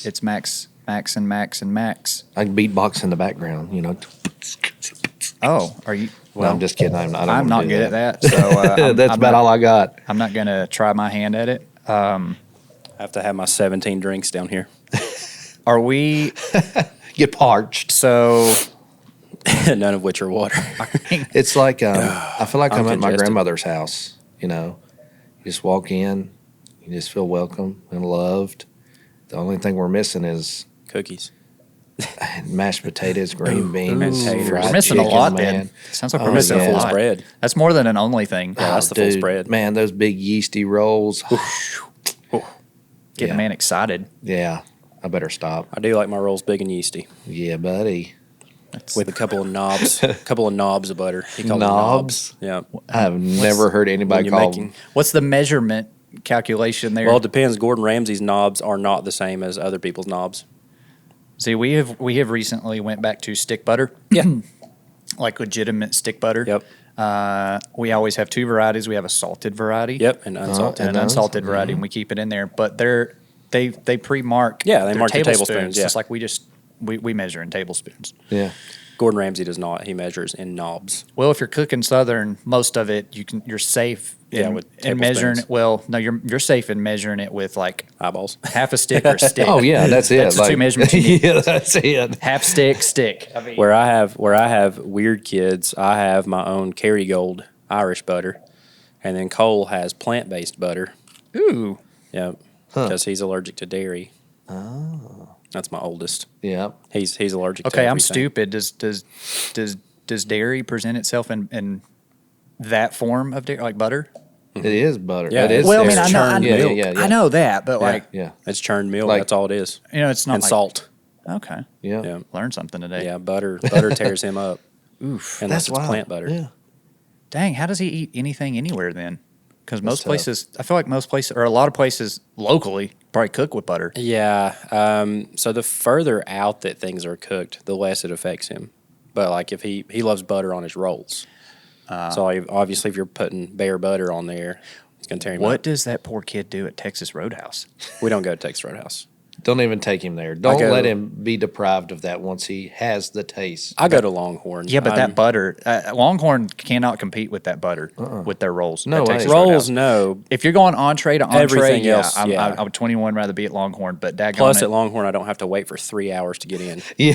It's Max and Max and Max. I can beatbox in the background, you know. Oh, are you? Well, I'm just kidding. I'm not good at that. So that's about all I got. I'm not going to try my hand at it. I have to have my 17 drinks down here. Are we? Get parched. So none of which are water. It's like I feel like I'm at my congested. grandmother's house. You know, you just walk in, you just feel welcome and loved. The only thing we're missing is Cookies. mashed potatoes, green beans, potatoes. fried we're missing chicken, a lot. man. Then sounds like Oh, we're missing yeah. a Full lot. spread. That's more than an only thing. Yeah, that's the full Dude, spread. Man, those big yeasty rolls. Getting Yeah. man excited. Yeah, I better stop. I do like my rolls big and yeasty Yeah, buddy. with a couple of knobs, of butter. He called Knobs? them knobs. Yeah. I have never heard anybody when you're call making- them. What's the measurement calculation there? Well, it depends. Gordon Ramsay's knobs are not the same as other people's knobs. See, we have recently went back to stick butter. Yeah. Like legitimate stick butter. Yep. We always have two varieties. We have a salted variety. Yep. And unsalted. And an unsalted variety, and we keep it in there. But they pre-mark. Yeah, they their mark the tablespoons, yeah. Just like we measure in tablespoons. Yeah. Gordon Ramsay does not. He measures in knobs. Well, if you're cooking Southern, most of it you're safe. Yeah, in, with in measuring tablespoons. it. Well, no, you're safe in measuring it with like Eyeballs. half a stick or a stick. Oh, yeah, that's it. That's the two measurements you need. Yeah, that's it. Half stick. I mean, Where I have weird kids, I have my own Kerrygold Irish butter, and then Cole has plant-based butter. ooh, Yep, because he's allergic to dairy. Oh, that's my oldest. Yeah. He's allergic. to okay, I'm everything. stupid. Does dairy present itself in that form of dairy, like butter? It is butter. Yeah, it is. Well, I mean, it's I know, churned milk. Yeah. I know that, but like, Yeah. It's churned milk. Like- That's all it is. it's not And like, salt. Okay, Yeah. Yeah, learned something today. yeah. Butter tears him up. Oof. Unless it's wild. plant butter. Yeah. Dang, how does he eat anything anywhere then? Because most tough. places, I feel like most places, or a lot of places locally, probably cook with butter. Yeah. So the further out that things are cooked, the less it affects him. But like if he loves butter on his rolls. So obviously if you're putting bare butter on there, it's gonna tear him What up. does that poor kid do at Texas Roadhouse? We don't go to Texas Roadhouse. Don't even take him there. Don't go- let him be deprived of that once he has the taste. I go to Longhorn. Yeah, but I'm- that butter, Longhorn cannot compete with that butter with their rolls. No at way. Texas rolls, Roadhouse. no. If you're going entree to entree, Everything yeah, else, yeah. I would 21 rather be at Longhorn, but daggone Plus it. at Longhorn, I don't have to wait for 3 hours to get in. Yeah.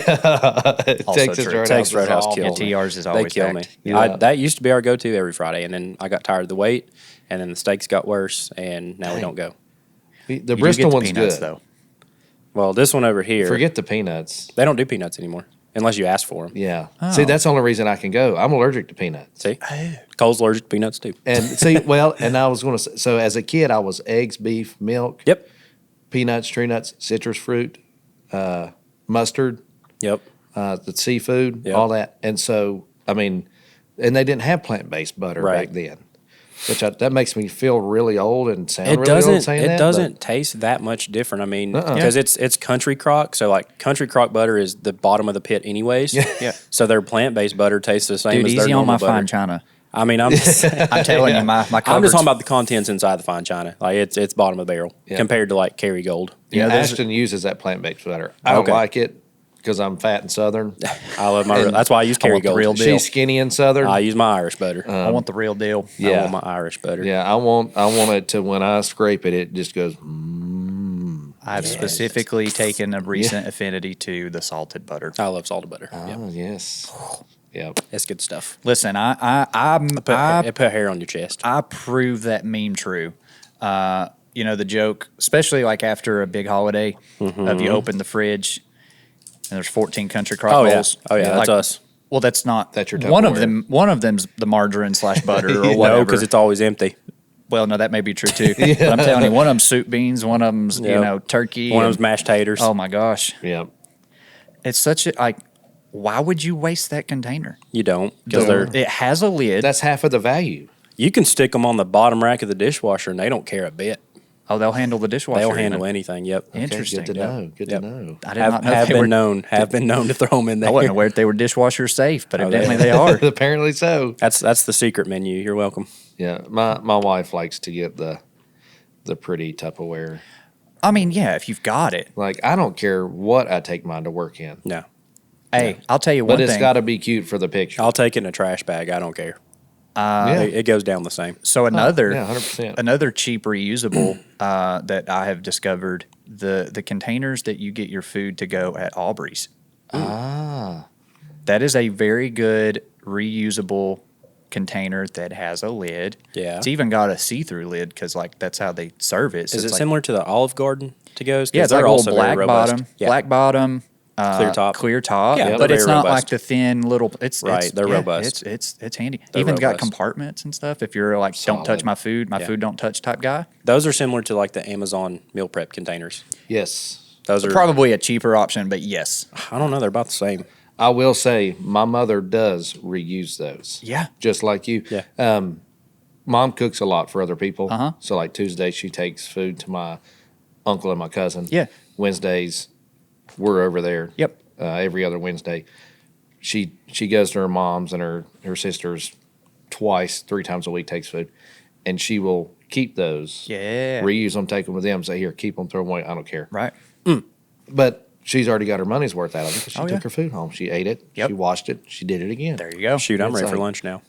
Also Texas true. Roadhouse. Texas is Roadhouse awful. kills me. TR's is They always kill packed. me. Yeah. That used to be our go-to every Friday, and then I got tired of the wait, and then the steaks got worse, and now we don't go. The You do Bristol get the one's peanuts, good. though. Well, this one over here, Forget the peanuts. they don't do peanuts anymore unless you ask for them. Yeah. Oh. See, that's the only reason I can go. I'm allergic to peanuts. See, Cole's allergic to peanuts too. And see, well, and I was going to say, so as a kid, I was eggs, beef, milk, Yep, peanuts, tree nuts, citrus fruit, mustard, yep. the seafood, Yep. all that. And so, I mean, and they didn't have plant-based butter Right. back then, that makes me feel really old and sound It really old doesn't. saying It that. doesn't taste that much different. I mean, Uh-uh. because it's country crock, so like country crock butter is the bottom of the pit, anyways. Yeah. So their plant-based butter tastes the same Dude, as their easy on my normal butter. fine china. I mean, I'm just, I'm telling you, my I'm just cupboard's- talking about the contents inside the fine china. Like it's bottom of the barrel Yeah. compared to like Kerrygold. Yeah, You know, there's- Ashton uses that plant-based butter. I don't Okay. like it because I'm fat and Southern. I love my. That's why I use I want the real Kerrygold. deal. She's skinny and Southern. I use my Irish butter. I want the real deal. I yeah. want my Irish butter. Yeah, I want it to when I scrape it, it just goes. I've specifically taken a recent affinity to the salted butter. I love salted butter. Yep. Oh yes. Yep. It's good stuff. Listen, I It put hair on your chest. I prove that meme true. You know, the joke, especially like after a big holiday, of you open the fridge and there's 14 country crock Oh yeah. bowls. Oh yeah. That's Like, us. Well, that's not. That's your one of Tupperware. them. One of them's the margarine / butter or whatever. No, because it's always empty. well, no, that may be true too. But I'm telling you, one of them's soup beans, one of them's you Yep. know turkey, One of and- them's mashed taters. Oh my gosh, Yep. it's such a like. Why would you waste that container? You don't, because they're. It has a lid. That's half of the value. You can stick them on the bottom rack of the dishwasher, and they don't care a bit. Oh, they'll handle the dishwasher. They'll even. handle anything. Yep. Okay, Interesting. Good to yeah. know. Good Yep. to know. I did not know Have they been were. known. Have been known to throw them in there. I wasn't aware that they were dishwasher safe, but Oh, evidently they- they are. Apparently so. That's the secret menu. You're welcome. Yeah, my wife likes to get the pretty Tupperware. I mean, yeah, if you've got it. Like, I don't care what I take mine to work in. No. Hey, I'll tell you one But thing. it's got to be cute for the picture. I'll take it in a trash bag. I don't care. Yeah. It goes down the same. So another, yeah, 100%. another cheap reusable that I have discovered, the containers that you get your food to go at Aubrey's. Ah. That is a very good reusable container that has a lid. Yeah. It's even got a see-through lid because like that's how they serve it. So Is it it's like, similar to the Olive Garden to-goes? 'Cause Yeah, it's like they're a also little very black robust. bottom, Yeah. black bottom, Clear top. clear top. Yeah, but they're it's very not like robust. the thin little. Right, they're yeah, robust. It's handy. They're Even got robust. compartments and stuff. If you're like, don't touch Solid. my food, my Yeah. food don't touch type guy. Those are similar to like the Amazon meal prep containers. Yes. Those are Probably a cheaper option, but yes. I don't know. They're about the same. I will say my mother does reuse those. Yeah. Just like you. Yeah. Mom cooks a lot for other people. Uh-huh. So like Tuesday, she takes food to my uncle and my cousin. Yeah. Wednesdays, we're over there. Yep. Every other Wednesday. She goes to her mom's and her sisters twice, 3 times a week, takes food. And she will keep those. Yeah. Reuse them, take them with them, say, here, keep them, throw them away. I don't care. Right. But she's already got her money's worth out of it because she Oh, took yeah. her food home. She ate it. Yep. She washed it. She did it again. There you go. Shoot, I'm It's ready for like- lunch now.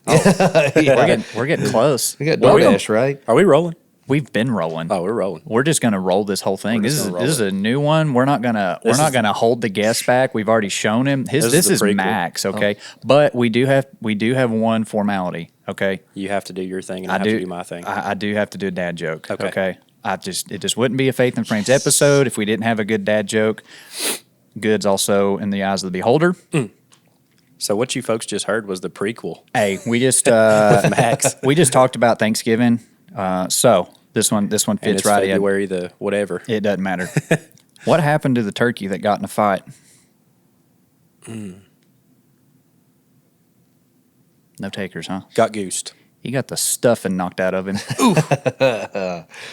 We're getting close. We got Well, we DoorDash, right? Are we rolling? We've been rolling. Oh, we're rolling. We're just gonna roll this whole thing. We're This just is gonna this roll is a new one. We're not gonna hold the guest back. We've already shown him his. This This is the is prequel. Max, okay. But we do have one formality, okay. You have to do your thing, and I have to do my thing. I do have to do a dad joke. Okay. Okay. It just wouldn't be a Faith and Frames episode if we didn't have a good dad joke. Good's also in the eyes of the beholder. So what you folks just heard was the prequel. Hey, we just Max. we just talked about Thanksgiving. So this one And fits it's right in. February the whatever. It doesn't matter. What happened to the turkey that got in a fight? No takers, huh? Got goosed. He got the stuffing knocked out of him.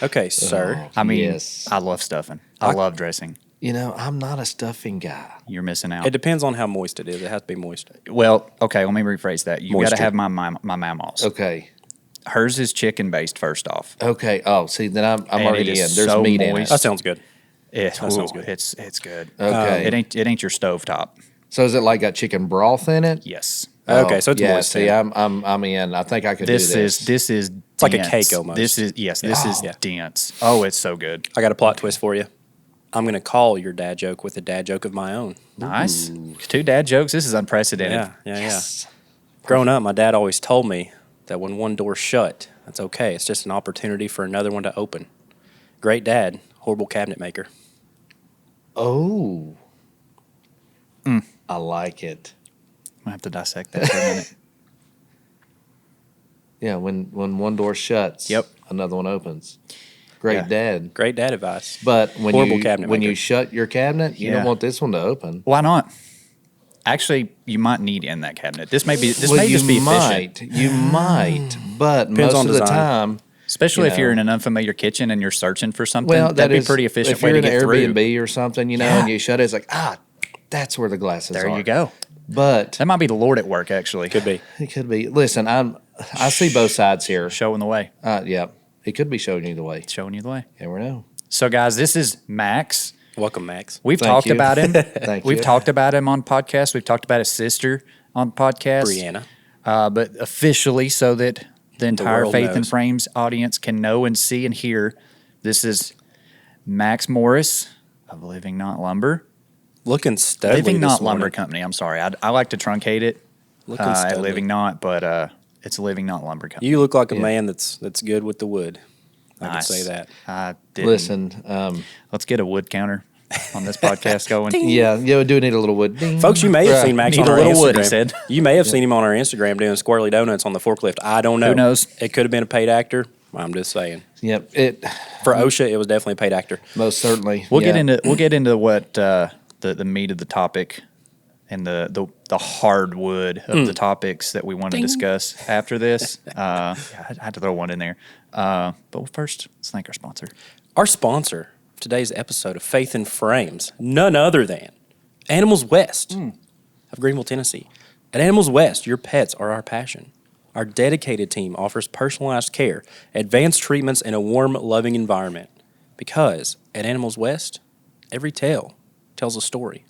Okay, sir. I mean, Yes. I love stuffing. I love dressing. You know, I'm not a stuffing guy. You're missing out. It depends on how moist it is. It has to be moist. Well, okay, let me rephrase that. You got to Moisture. have my mama's. Okay. Hers is chicken based first off. Okay. Oh, see, then I'm And already it in. is There's so meat in moist. it. That sounds good. That sounds good. It's good. Okay. It ain't your stovetop. So is it like got chicken broth in it? Yes. Okay, so it's yeah, moist. see, then. I'm in. I think I could This do this. is like a dense. cake almost. This is Yeah. dense. Oh, it's so good. I got a plot twist for you. I'm going to call your dad joke with a dad joke of my own. Nice. 2 dad jokes. This is unprecedented. Yeah. Yes. Growing up, my dad always told me that when one door's shut, that's okay. It's just an opportunity for another one to open. Great dad, horrible cabinet maker. Oh. I like it. I'm gonna have to dissect that for a minute. Yeah, when one door shuts, Yep. another one opens. Great Yeah. dad. Great dad advice. But when Horrible you cabinet when you maker. shut your cabinet, you Yeah. don't want this one to open. Why not? Actually, you might need in that cabinet. This may Well, just be efficient, might. You might. But Depends most on of the design. time, especially if you you're know. in an unfamiliar kitchen and you're searching for something. well, that'd be pretty efficient If way you're to in an get through. Airbnb or something, you know, Yeah. and you shut it, it's like, that's where the glasses There are. you go. But That might be the Lord at work. Actually, Could be. it could be. Listen, I see both sides here. showing the way, Yeah, it could be showing you the way. showing you the way. You never know. So, guys, this is Max. Welcome, Max. We've Thank talked you. about him. Thank We've you. talked about him on podcasts. We've talked about his sister on podcasts. Brianna. But officially, so that the entire world Faith and knows. Frames audience can know and see and hear, this is Max Morris of Living Not Lumber. Looking studly Living this Not Lumber morning. Company. I'm sorry. I like to truncate it Looking at studly. Living Not, but it's Living Not Lumber Company. You look like a Yeah. man that's good with the wood. I Nice. can say that. I didn't. Listen, Let's get a wood counter on this podcast going. yeah, we do need a little wood. Ding. Folks, you may have Right. seen Max Need on a our little Instagram. wood, he said. You may have seen him on our Instagram doing squirrely donuts on the forklift. I don't know. Who knows? It could have been a paid actor. I'm just saying. Yep, it For OSHA, it was definitely a paid actor. most certainly. We'll yeah. get into what the meat of the topic and the hardwood of the topics that we want to discuss after this. I had to throw one in there. But first, let's thank our sponsor. Our sponsor of today's episode of Faith in Frames, none other than Animals West of Greenville, Tennessee. At Animals West, your pets are our passion. Our dedicated team offers personalized care, advanced treatments, and a warm, loving environment. Because at Animals West, every tale tells a story.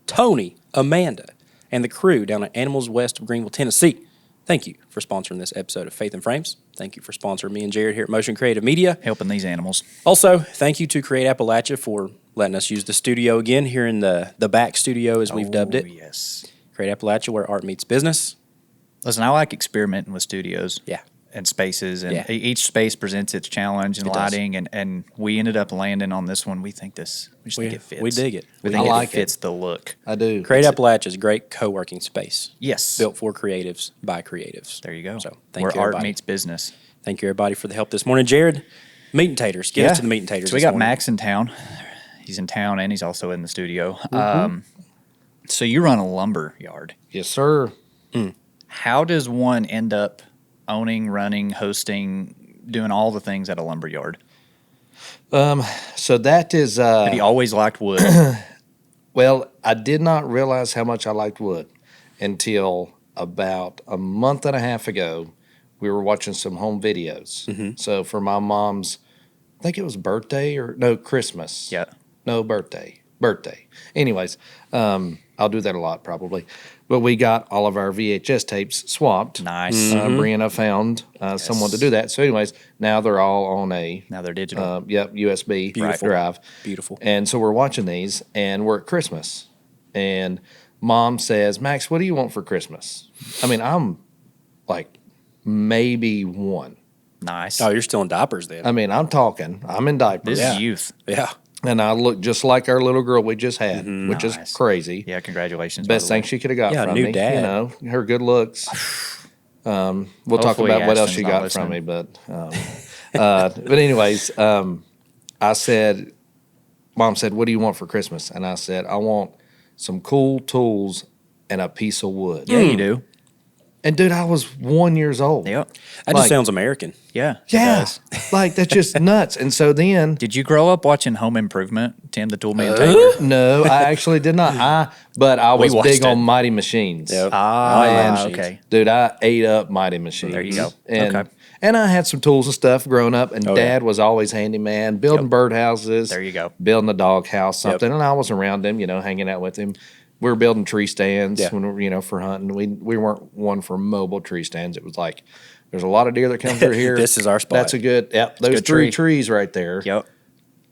Tony, Amanda, and the crew down at Animals West of Greenville, Tennessee, thank you for sponsoring this episode of Faith and Frames. Thank you for sponsoring me and Jared here at Motion Creative Media. Helping these animals. Also, thank you to Create Appalachia for letting us use the studio again here in the back studio, as we've dubbed it. Yes. Create Appalachia, where art meets business. Listen, I like experimenting with studios. Yeah. And spaces, and Yeah. each space presents its challenge and It does. lighting, and we ended up landing on this one. We think think it fits. We dig it. We We think I it like fits the look. I do. Create Appalachia is a great co-working space Yes. built for creatives by creatives. There you go. So thank Where you, art everybody. meets business. Thank you, everybody, for the help this morning. Jared, meat and taters. Get us to the meat and taters. So we this got morning. Max in town. He's in town, and he's also in the studio. So you run a lumber yard. Yes, sir. How does one end up owning, running, hosting, doing all the things at a lumber yard? So that is, Have you always liked wood? well, I did not realize how much I liked wood until about a month and a half ago. We were watching some home videos. So for my mom's, I think it was birthday or no, Christmas. Yeah. No, birthday. Anyways, I'll do that a lot probably. But we got all of our VHS tapes swapped. Nice. Brianna found someone to do that. So anyways, now they're all on a Now they're digital. USB Beautiful. drive. Beautiful. And so we're watching these, and we're at Christmas. And Mom says, Max, what do you want for Christmas? I mean, I'm like maybe one. Nice. Oh, you're still in diapers then. I mean, I'm talking. I'm in diapers. This is youth. Yeah. And I look just like our little girl we just had, which Nice. is crazy. Yeah, congratulations. by Best the way. thing she could have got Yeah, from new me. dad. You know, her good looks. We'll talk Hopefully about what else Ashton's she not got listening. from me, but anyways, I said, Mom said, "What do you want for Christmas?" And I said, "I want some cool tools and a piece of wood." Yeah, you do. And dude, I was 1 year old. Yep. That Like- just sounds American. Yeah. it Yeah, does. like that's just nuts. And so then, Did you grow up watching Home Improvement? Tim the Toolman Taylor? no, I actually did not. But I was watched big it. on Mighty Machines. Yep. Ah, Machines. okay. Dude, I ate up Mighty Machines. There you go. And, Okay. and I had some tools and stuff growing up, and Oh, yeah. Dad was always handyman, building birdhouses. There you go. Building a dog house, something. And I was around him, hanging out with him. We were building tree stands Yeah. when we were, for hunting. We weren't one for mobile tree stands. It was like, there's a lot of deer that come through here. This is our spot. That's a good, those good three tree. trees right there. Yep.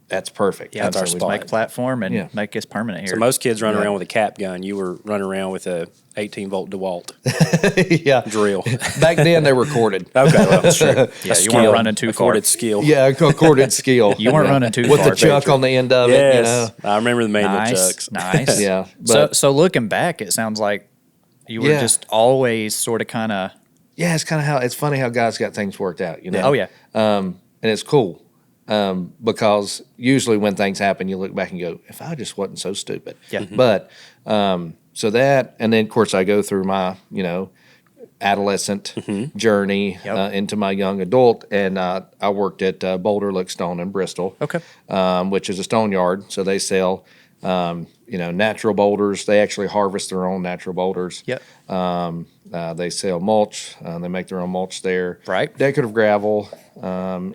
That's perfect. Yeah, That's our so we spot. make a platform and Yeah. make us permanent here. So most kids run Yeah. around with a cap gun. You were running around with a 18-volt DeWalt yeah. drill. Back then they recorded. Okay, well, that's true. Yeah, A you skill. weren't running too far. Recorded skill. Yeah, accorded skill. You weren't running too with far. the chuck on the end of Yes. it. I remember the manual Nice, chucks. nice. Yeah, So, but- so looking back, it sounds like you were Yeah. just always sort of kind of. Yeah, it's kind of how it's funny how God's got things worked out. Oh yeah. And it's cool because usually when things happen, you look back and go, "If I just wasn't so stupid." Yeah. But so that, and then of course I go through my adolescent journey Yep. into my young adult, and I worked at Boulder Lick Stone in Bristol. Okay. Which is a stone yard. So they sell, natural boulders. They actually harvest their own natural boulders. Yep. They sell mulch. They make their own mulch there. Right. Decorative gravel,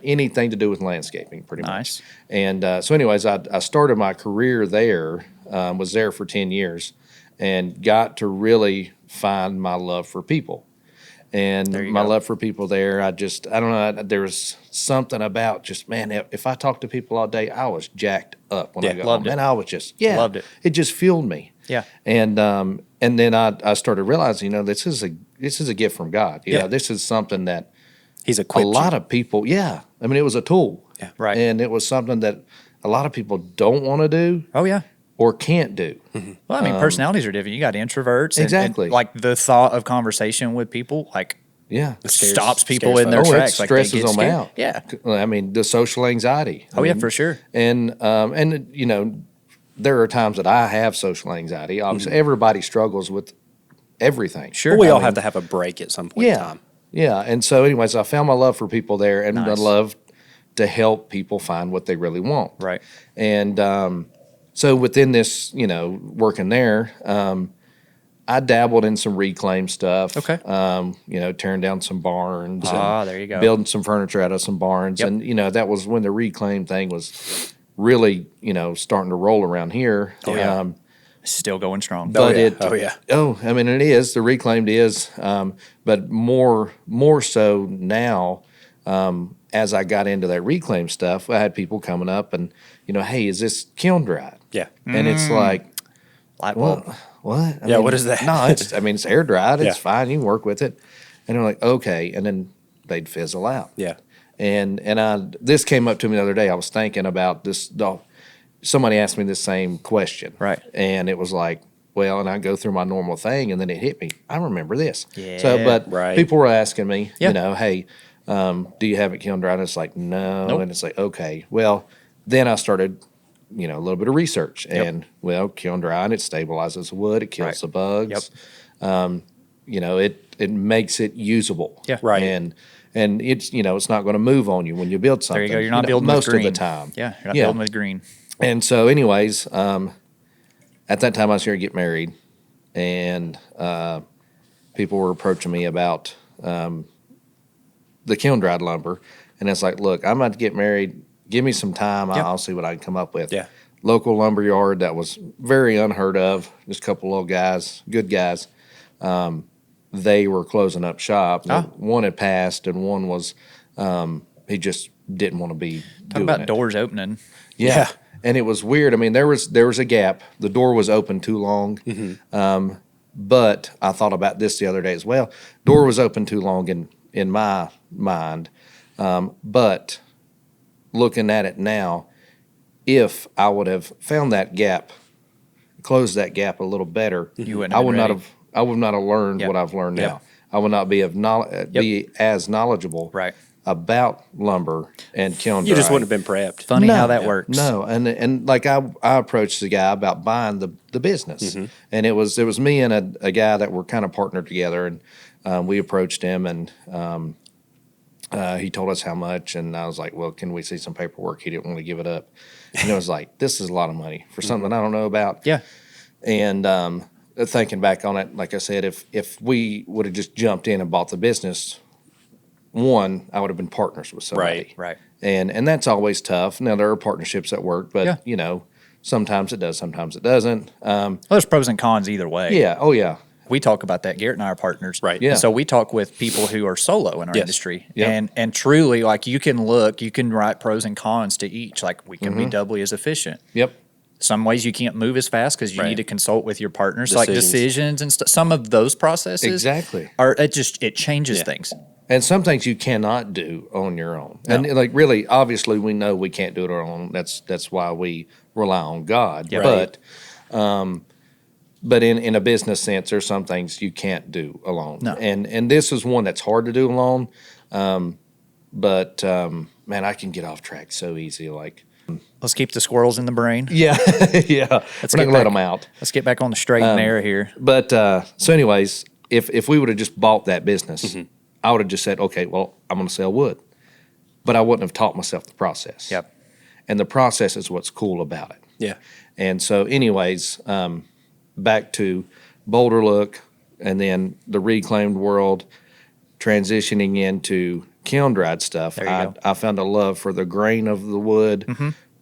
anything to do with landscaping, pretty much. Nice. And so, anyways, I started my career there. Was there for 10 years, and got to really find my love for people. And There you my go. love for people there, I don't know. There was something about just, man, if I talked to people all day, I was jacked up when I Yeah, got loved home. it. And I was just, Loved it. It just fueled me. Yeah. And then I started realizing, this is a gift from God. Yeah. This is something that He's a equipped lot of people, I mean, it was a tool. Yeah. Right. And it was something that a lot of people don't want to do Oh yeah. or can't do. Well, I mean, personalities are different. You got introverts. Exactly. And like the thought of conversation with people, like Yeah. stops people scares in their folks. Oh, it tracks. Like they stresses get them scared. out. Yeah. I mean, the social anxiety. Oh yeah, for sure. And there are times that I have social anxiety. Obviously, everybody struggles with everything. Sure. But we I all mean, have to have a break at some point in Yeah. time. Yeah. And so, anyways, I found my love for people there, and I Nice. love to help people find what they really want. Right. And so within this, working there, I dabbled in some reclaim stuff. Okay. Tearing down some barns. There you go. Building some furniture out of some barns. Yep. And, that was when the reclaim thing was really, starting to roll around here. Oh, yeah. Still going strong. But I mean, it is. The reclaimed is. But more so now, as I got into that reclaim stuff, I had people coming up and, hey, is this kiln dried? Yeah. And it's like, Light bulb. what? What is that? No, it's air dried. It's Yeah. fine. You can work with it. And they're like, okay. And then they'd fizzle out. Yeah. And this came up to me the other day. I was thinking about this. Somebody asked me the same question. Right. And it was like, well, and I go through my normal thing, and then it hit me. I remember this. Yeah. So, but Right. people were asking me, Yeah. hey, do you have it kiln dried? And it's like, no. Nope. And it's like, okay. Well, then I started, a little bit of research. And, kiln dried, it stabilizes the wood. It kills Right. the bugs. It makes it usable. Yeah. Right. And it's, it's not going to move on you when you build something. There you go. You're not building most with green. of the time. Yeah, you're not building with green. And so, anyways, at that time I was here to get married, and people were approaching me about the kiln dried lumber, and it's like, look, I'm about to get married. Give me some time. Yep. I'll see what I can come up with. Yeah. Local lumber yard that was very unheard of. Just a couple little guys, good guys. They were closing up shop. One had passed, and one was he just didn't want to be Talk doing about it. doors opening. Yeah. And it was weird. I mean, there was a gap. The door was open too long. But I thought about this the other day as well. Door was open too long in my mind. But looking at it now, if I would have found that gap, closed that gap a little better, You wouldn't I have would been not ready. have. I would not have learned Yep. what I've learned Yep. now. I would not be be as knowledgeable Right. about lumber and kiln You just drying. wouldn't have been prepped. Funny how that No, works. No, and like I approached the guy about buying the business, and it was me and a guy that were kind of partnered together, and we approached him, and he told us how much, and I was like, well, can we see some paperwork? He didn't want to give it up, and it was like, this is a lot of money for something I don't know about. Yeah. And thinking back on it, like I said, if we would have just jumped in and bought the business, one, I would have been partners with somebody. Right. And that's always tough. Now, there are partnerships that work, but, Yeah. sometimes it does, sometimes it doesn't. Well, there's pros and cons either way. Yeah. Oh, yeah. We talk about that. Garrett and I are partners. Right. Yeah. So we talk with people who are solo in our Yes. industry. Yep. And truly, like, you can write pros and cons to each. Like, we can be doubly as efficient. Yep. Some ways you can't move as fast because you Right. need to consult with your partners, like Decisions. decisions and stuff. Some of those processes Exactly. it changes Yeah. things. And some things you cannot do on your own. And like really, obviously, we know we can't do it on our own. That's why we rely on God. Yeah. But in a business sense, there's some things you can't do alone. No. And this is one that's hard to do alone. But man, I can get off track so easy. Like, Let's keep the squirrels in the brain. yeah, yeah. We're not get gonna let back- them out. Let's get back on the straight and narrow here. But so, anyways, if we would have just bought that business, I would have just said, okay, well, I'm going to sell wood, but I wouldn't have taught myself the process. Yep. And the process is what's cool about it. Yeah. And so, anyways, back to Boulder Look, and then the reclaimed world, transitioning into kiln dried stuff. There you go. I found a love for the grain of the wood,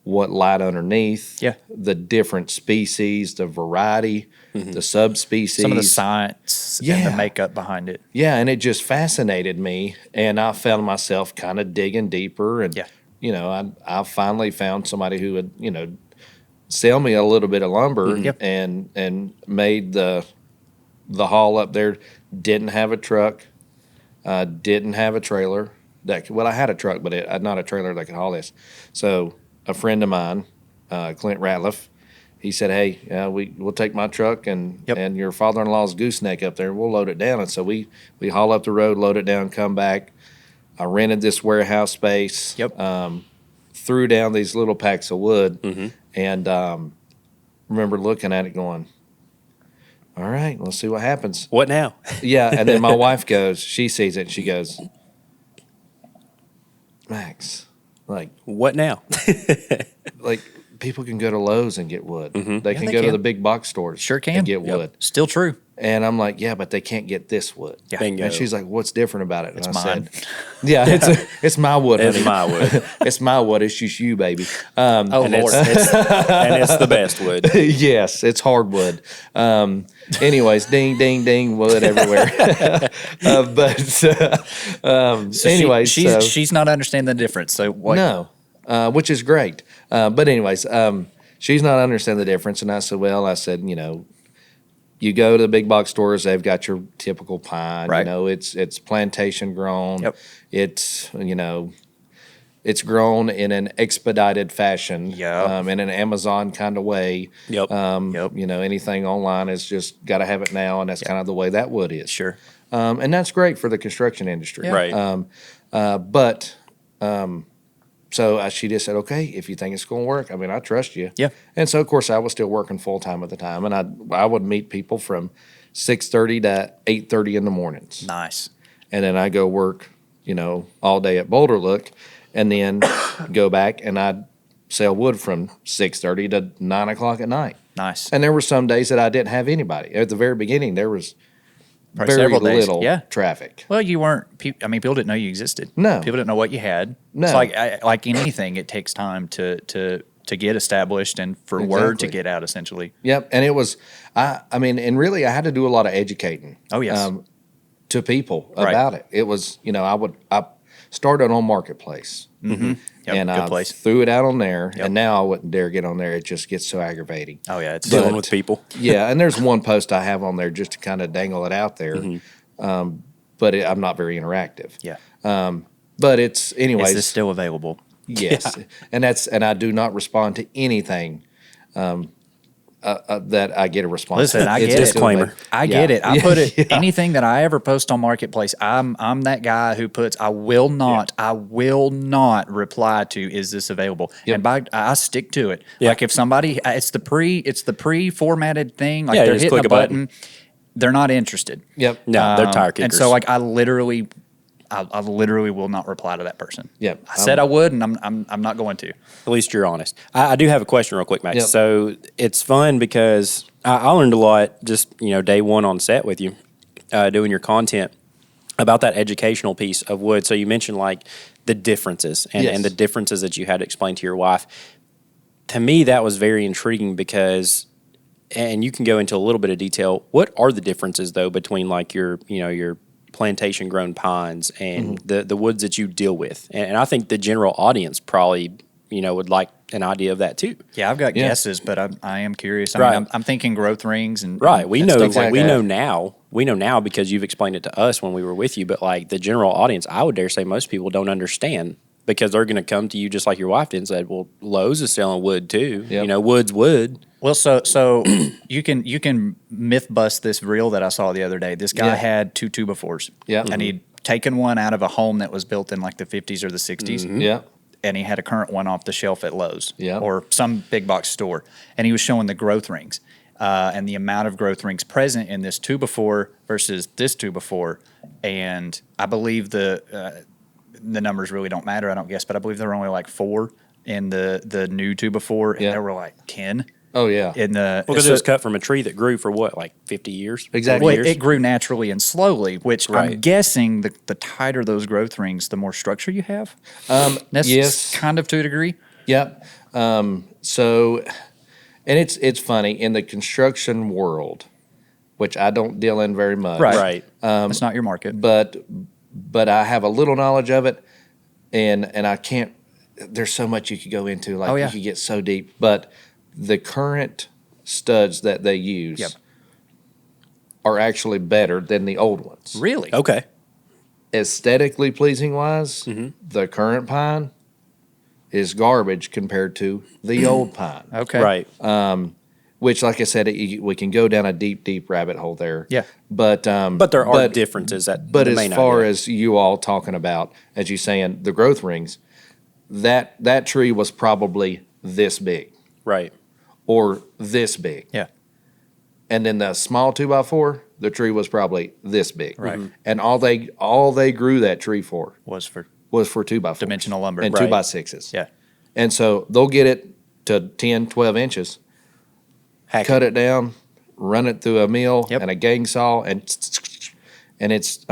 what lied underneath, Yeah. the different species, the variety, the subspecies, Some of the science and Yeah. the makeup behind it. Yeah, and it just fascinated me, and I found myself kind of digging deeper, and Yeah. I finally found somebody who would sell me a little bit of lumber, Yep. and made the haul up there. Didn't have a truck, didn't have a trailer I had a truck, but not a trailer that could haul this. So a friend of mine, Clint Ratliff, he said, "Hey, we'll take my truck and Yep. and your father-in-law's gooseneck up there. We'll load it down." And so we haul up the road, load it down, come back. I rented this warehouse space. Yep. Threw down these little packs of wood, and remember looking at it, going, "All right, let's see what happens." What now? Yeah, and then my wife goes, she sees it, and she goes, "Max, like What now? like." people can go to Lowe's and get wood. They can they go to can. the big box stores. Sure can. And get wood. Still true. And I'm like, yeah, but they can't get this wood. Yeah. Bingo. And she's like, what's different about it? And It's I mine. said, yeah, it's my wood, honey. It's my wood. It's my wood. It's just you, baby. Oh, And Lord. it's the best wood. Yes, it's hardwood. Anyways, ding, ding, ding, wood everywhere. Anyways, She's not understanding the difference. So what? no, which is great. But anyways, she's not understanding the difference. And I said, you know, you go to the big box stores, they've got your typical pine. Right. You know, it's plantation grown. Yep. It's, you know, it's grown in an expedited fashion. Yep. In an Amazon kind of way. Yep. Yep. You know, anything online is just got to have it now, and that's kind of the way that wood is. Sure. And that's great for the construction industry. Right. So she just said, okay, if you think it's going to work, I mean, I trust you. Yeah. And so, of course, I was still working full time at the time, and I would meet people from 6:30 to 8:30 in the mornings, Nice. and then I go work, you know, all day at Boulder Look, and then go back and I'd sell wood from 6:30 to 9 o'clock at night. Nice. And there were some days that I didn't have anybody. At the very beginning, there was Probably very several days. little Yeah. traffic. Well, you weren't. I mean, people didn't know you existed. No. People didn't know what you had. No. It's like anything. It takes time to get established and for word to Exactly. get out. Essentially. Yep, and it was, I mean, and really, I had to do a lot of educating. Oh, yes. To people Right. about it. It was, you know, I started on Marketplace, Yep, and good I place. threw it out on there, Yep. and now I wouldn't dare get on there. It just gets so aggravating. Oh yeah, it's Dealing with people. Yeah, and there's one post I have on there just to kind of dangle it out there, but I'm not very interactive. yeah. But it's anyways. Is this still available? Yes, and I do not respond to anything that I get a response. Listen, to. I It's get it. Disclaimer. I Yeah. get it. I Yeah. put it. Yeah. Anything that I ever post on Marketplace, I'm that guy who puts. I will not reply to. Is this available? Yep. And I stick to it. Yeah. Like if somebody, it's the pre-formatted thing. Like Yeah, you they're just hitting click a a button. button. They're not interested. Yep. No, they're tire kickers. And so like I literally will not reply to that person. Yep. I said I would, and I'm not going to. At least you're honest. I do have a question real quick, Max. Yep. So it's fun because I learned a lot just, you know, day one on set with you, doing your content about that educational piece of wood. So you mentioned like the differences and, Yes. and the differences that you had to explain to your wife. To me, that was very intriguing because, and you can go into a little bit of detail, what are the differences though between like your plantation grown pines and the woods that you deal with? And I think the general audience probably, would like an idea of that too. Yeah, I've got Yeah. guesses, but I am curious. Right. I'm thinking growth rings and Right. We and know stuff like we that. know now. We know now because you've explained it to us when we were with you, but like the general audience, I would dare say most people don't understand because they're going to come to you just like your wife did and said, well, Lowe's is selling wood too. Yep. Wood's wood. Well, so you can myth bust this reel that I saw the other day. This guy Yeah. had 2 2x4s. Yeah. And he'd taken one out of a home that was built in like the 50s or the 60s. Yeah. And he had a current one off the shelf at Lowe's Yeah. or some big box store. And he was showing the growth rings and the amount of growth rings present in this 2x4 versus this 2x4. And I believe the numbers really don't matter, I don't guess, but I believe there were only like 4 in the new 2x4, and Yeah. there were like 10 Oh yeah. in the. Because so- it was cut from a tree that grew for what, like 50 years? Exactly. 40 Well, years? it grew naturally and slowly, which Right. I'm guessing the tighter those growth rings, the more structure you have. That's yes. kind of to a degree. Yep. So, and it's funny in the construction world, which I don't deal in very much. Right. It's not your market. But I have a little knowledge of it, and I can't. There's so much you could go into. Like Oh, yeah. you could get so deep. But the current studs that they use Yep. are actually better than the old ones. Really? Okay. Aesthetically pleasing wise, Mm-hmm. the current pine is garbage compared to the old pine. Okay. Right. Which, like I said, we can go down a deep rabbit hole there. Yeah. But But there are differences that But the as main far idea. as you all talking about, as you saying, the growth rings, that tree was probably this big Right. or this big. Yeah. And then the small 2x4, the tree was probably this big. Right. And all they grew that tree for Was for was for 2x4. dimensional lumber. And Right. 2x6s. Yeah. And so they'll get it to 10, 12 inches, Hack cut it down, run it through a mill Yep. and a gang saw, and it's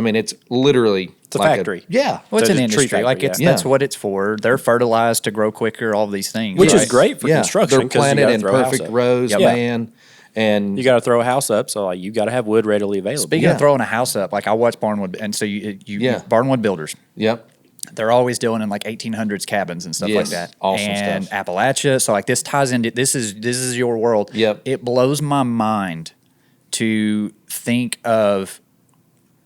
literally It's a factory. Yeah. Well, it's So an it's a tree industry. Like factory, it's yeah. that's what it's for. They're fertilized to grow quicker. All these things, Which right? is great for construction. They're 'cause you planted gotta in throw a house perfect up. rows, Yep. man. And You got to throw a house up, so like, you got to have wood readily available. Speaking Yeah. of throwing a house up, like I watch Barnwood, and so you Yeah. Barnwood builders. yep. They're always dealing in like 1800s cabins and stuff like Yes, that. awesome and stuff. Appalachia. So like this ties into this is your world. Yep. It blows my mind to think of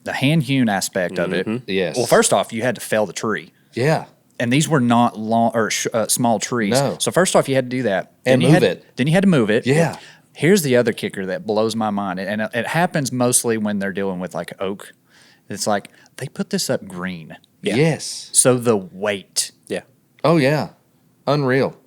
the hand hewn aspect of it. Yes. Well, first off, you had to fell the tree, Yeah. and these were not long or small trees. No. So first off, you had to do that And you move had, it. Then you had to move it. Yeah. Here's the other kicker that blows my mind, and it happens mostly when they're dealing with like oak. It's like they put this up green. Yeah. Yes. So the weight, Yeah. Oh, yeah. Unreal.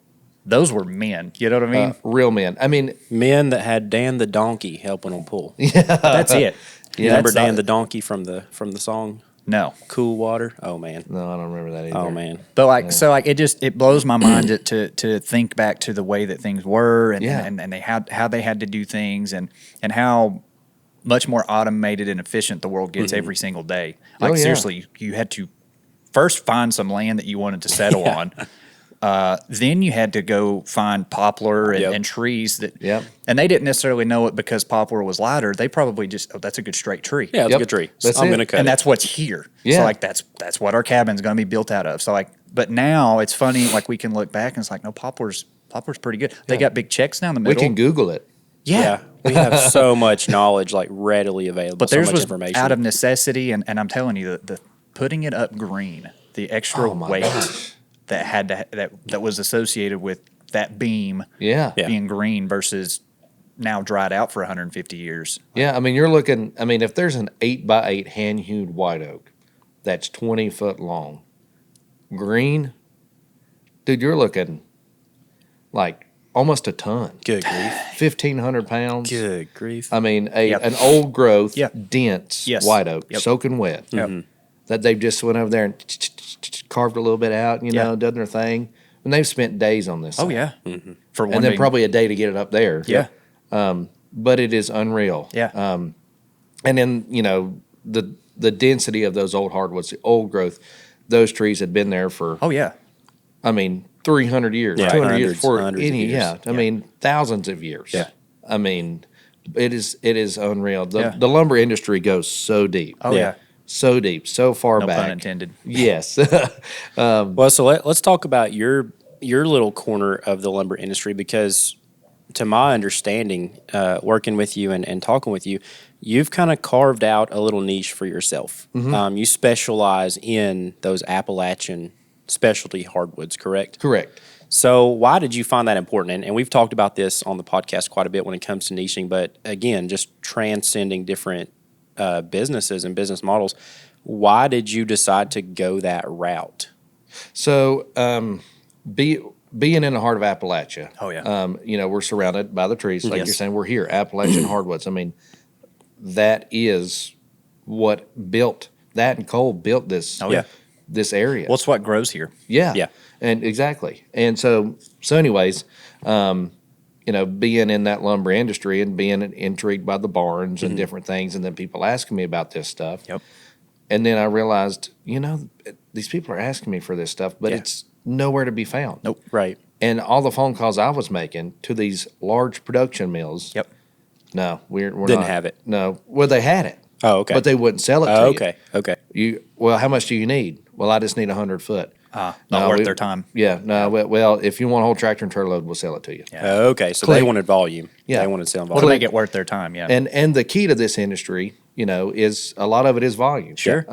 those were men. You know what I mean? Real men. I mean, Men that had Dan the donkey helping them pull. That's it. Yeah. Remember That's Dan not- the donkey from the song No. Cool Water? Oh man. no, I don't remember that either. Oh man. But like, so like, it blows my mind to think back to the way that things were and, Yeah. and they had, how they had to do things and how much more automated and efficient the world gets every single day. Like Oh, yeah. seriously, you had to first find some land that you wanted to settle on. Then you had to go find poplar and, Yep. and trees that, Yep. and they didn't necessarily know it because poplar was lighter. They probably just, oh, that's a good straight tree. Yeah, it's Yep. a good tree. That's I'm it. gonna cut And it. that's what's here. Yeah. So like that's what our cabin's going to be built out of. So like, but now it's funny. Like we can look back and it's like, no, poplar's pretty good. They got big checks down the We middle. can Google it. Yeah. We have so much knowledge like readily available. but so theirs much was information. out of necessity, and I'm telling you, the putting it up green, the extra Oh, my weight gosh. that had to that was associated with that beam Yeah. Yeah. being green versus now dried out for 150 years. Yeah, I mean, you're looking. I mean, if there's an 8x8 hand hewed white oak that's 20 foot long, green, dude, you're looking like almost a ton, Good grief. 1,500 pounds. Good grief. I mean, Yep. an old growth, Yeah. dense Yes. white oak, Yep. soaking wet, Yep. that they've just went over there and carved a little bit out, you know, Yeah. done their thing. And they've spent days on this. Oh thing. yeah, for one And then big- probably a day to get it up there. yeah, But it is unreal. yeah. And then, you know, the density of those old hardwoods, the old growth, those trees had been there for, Oh yeah, I mean, 300 years, Yeah, 200 years, hundreds- for hundreds of any, years. yeah. I mean, thousands of years. Yeah. I mean, it is unreal. Yeah. The lumber industry goes so deep. oh yeah. So deep, so far No back. pun intended. Yes. Well, so let's talk about your little corner of the lumber industry because, to my understanding, working with you and talking with you, you've kind of carved out a little niche for yourself. You specialize in those Appalachian specialty hardwoods, correct? Correct. So why did you find that important? And we've talked about this on the podcast quite a bit when it comes to niching, but again, just transcending different businesses and business models. Why did you decide to go that route? So, being in the heart of Appalachia. Oh, yeah. You know, we're surrounded by the trees. Like Yes. you're saying, we're here, Appalachian hardwoods. I mean, that is what built that, and coal built this. Oh, yeah. This area. What's what grows here? Yeah. Yeah. And exactly. And so anyways, you know, being in that lumber industry and being intrigued by the barns and different things, and then people asking me about this stuff. Yep. And then I realized, you know, these people are asking me for this stuff, but Yeah. it's nowhere to be found. Nope. Right. And all the phone calls I was making to these large production mills. Yep. No, we're Didn't not. have it. No. Well, they had it. Oh, okay. But they wouldn't sell it to Oh, you. okay. Okay. Well, how much do you need? Well, I just need 100 foot. Not No, worth we- their time. Yeah, no. Well, if you want a whole tractor and trailer load, we'll sell it to you. Oh, okay. So Click. they wanted volume. Yeah. They wanted selling To volume. make it worth their time. Yeah. And the key to this industry, you know, is a lot of it is volume. Sure.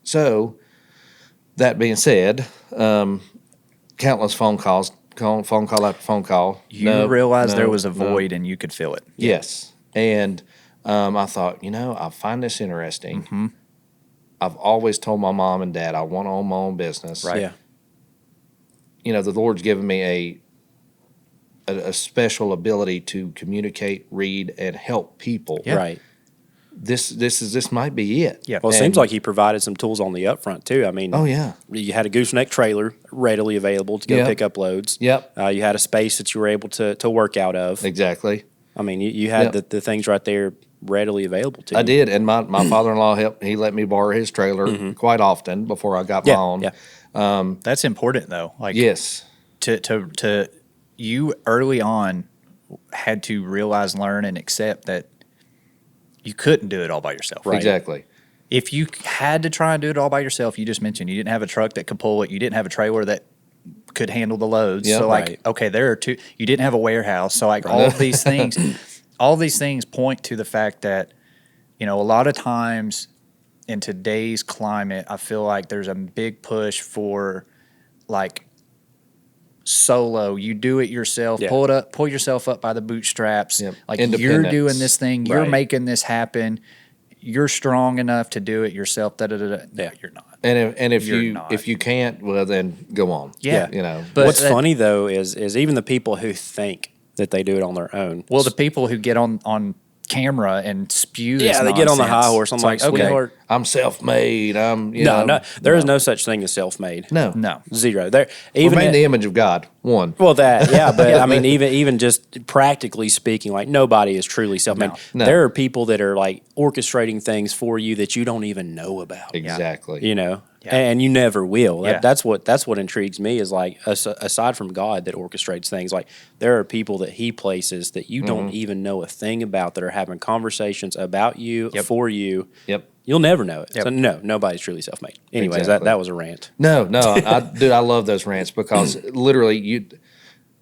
So that being said, countless phone call after phone call. you realized no, there was a no. void and you could fill it. Yes. And I thought, you know, I find this interesting. Mm-hmm. I've always told my mom and dad I want to own my own business. Right. Yeah. You know, the Lord's given me a special ability to communicate, read, and help people. Yeah. Right. this might be it. Yeah. Well, it seems like he provided some tools on the upfront too. I mean, Oh, yeah. you had a gooseneck trailer readily available to go Yep. pick up loads. Yep. You had a space that you were able to work out of. Exactly. I mean, you had Yep. the things right there readily available to you. I did, and my father-in-law helped. He let me borrow his trailer quite often before I got my own. Yeah. That's important though. Like Yes. to you early on had to realize, learn, and accept that you couldn't do it all by yourself. Right. Exactly. If you had to try and do it all by yourself, you just mentioned you didn't have a truck that could pull it. You didn't have a trailer that could handle the loads. Yeah, so like, right. okay, there are two. You didn't have a warehouse. So like all of these things, all these things point to the fact that, a lot of times in today's climate, I feel like there's a big push for like solo. You do it yourself. Yeah. Pull yourself up by the bootstraps. Yep. Like you're Independence. doing this thing. You're Right. making this happen. You're strong enough to do it yourself. Da, da, da, da. No, Yeah. you're not. And if You're you not. if you can't, well then go on. Yeah. But What's that- funny though is even the people who think that they do it on their own. Well, the people who get on camera and spew this yeah, they get on the high nonsense, horse. I'm it's like, okay, sweetheart. I'm self-made. I'm No, there is no such thing as self-made. no. no. Zero. There We're even made in at- the image of God. One. well, that yeah, but I mean, even just practically speaking, like nobody is truly self-made. No. There are people that are like orchestrating things for you that you don't even know about. Exactly. And you never will. Yeah. That's what intrigues me is like aside from God that orchestrates things, like there are people that He places that you don't even know a thing about that are having conversations about you for you. Yep. You'll never know it. Yep. So no, nobody's truly self-made. Anyways, Exactly. that was a rant. No, dude, I love those rants because literally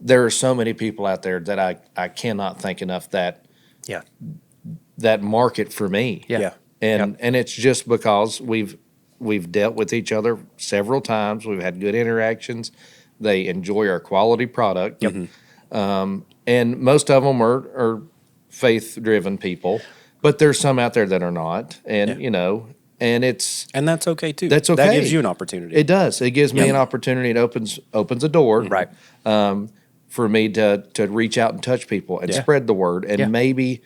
there are so many people out there that I cannot thank enough that market for me. Yeah. And it's just because we've dealt with each other several times. We've had good interactions. They enjoy our quality product. And most of them are faith-driven people, but there's some out there that are not. And, and And that's okay too. That's That okay. gives you an opportunity. it does. It gives me an opportunity. It opens a door. Right. For me to reach out and touch people and Yeah. spread the word. And Yeah. maybe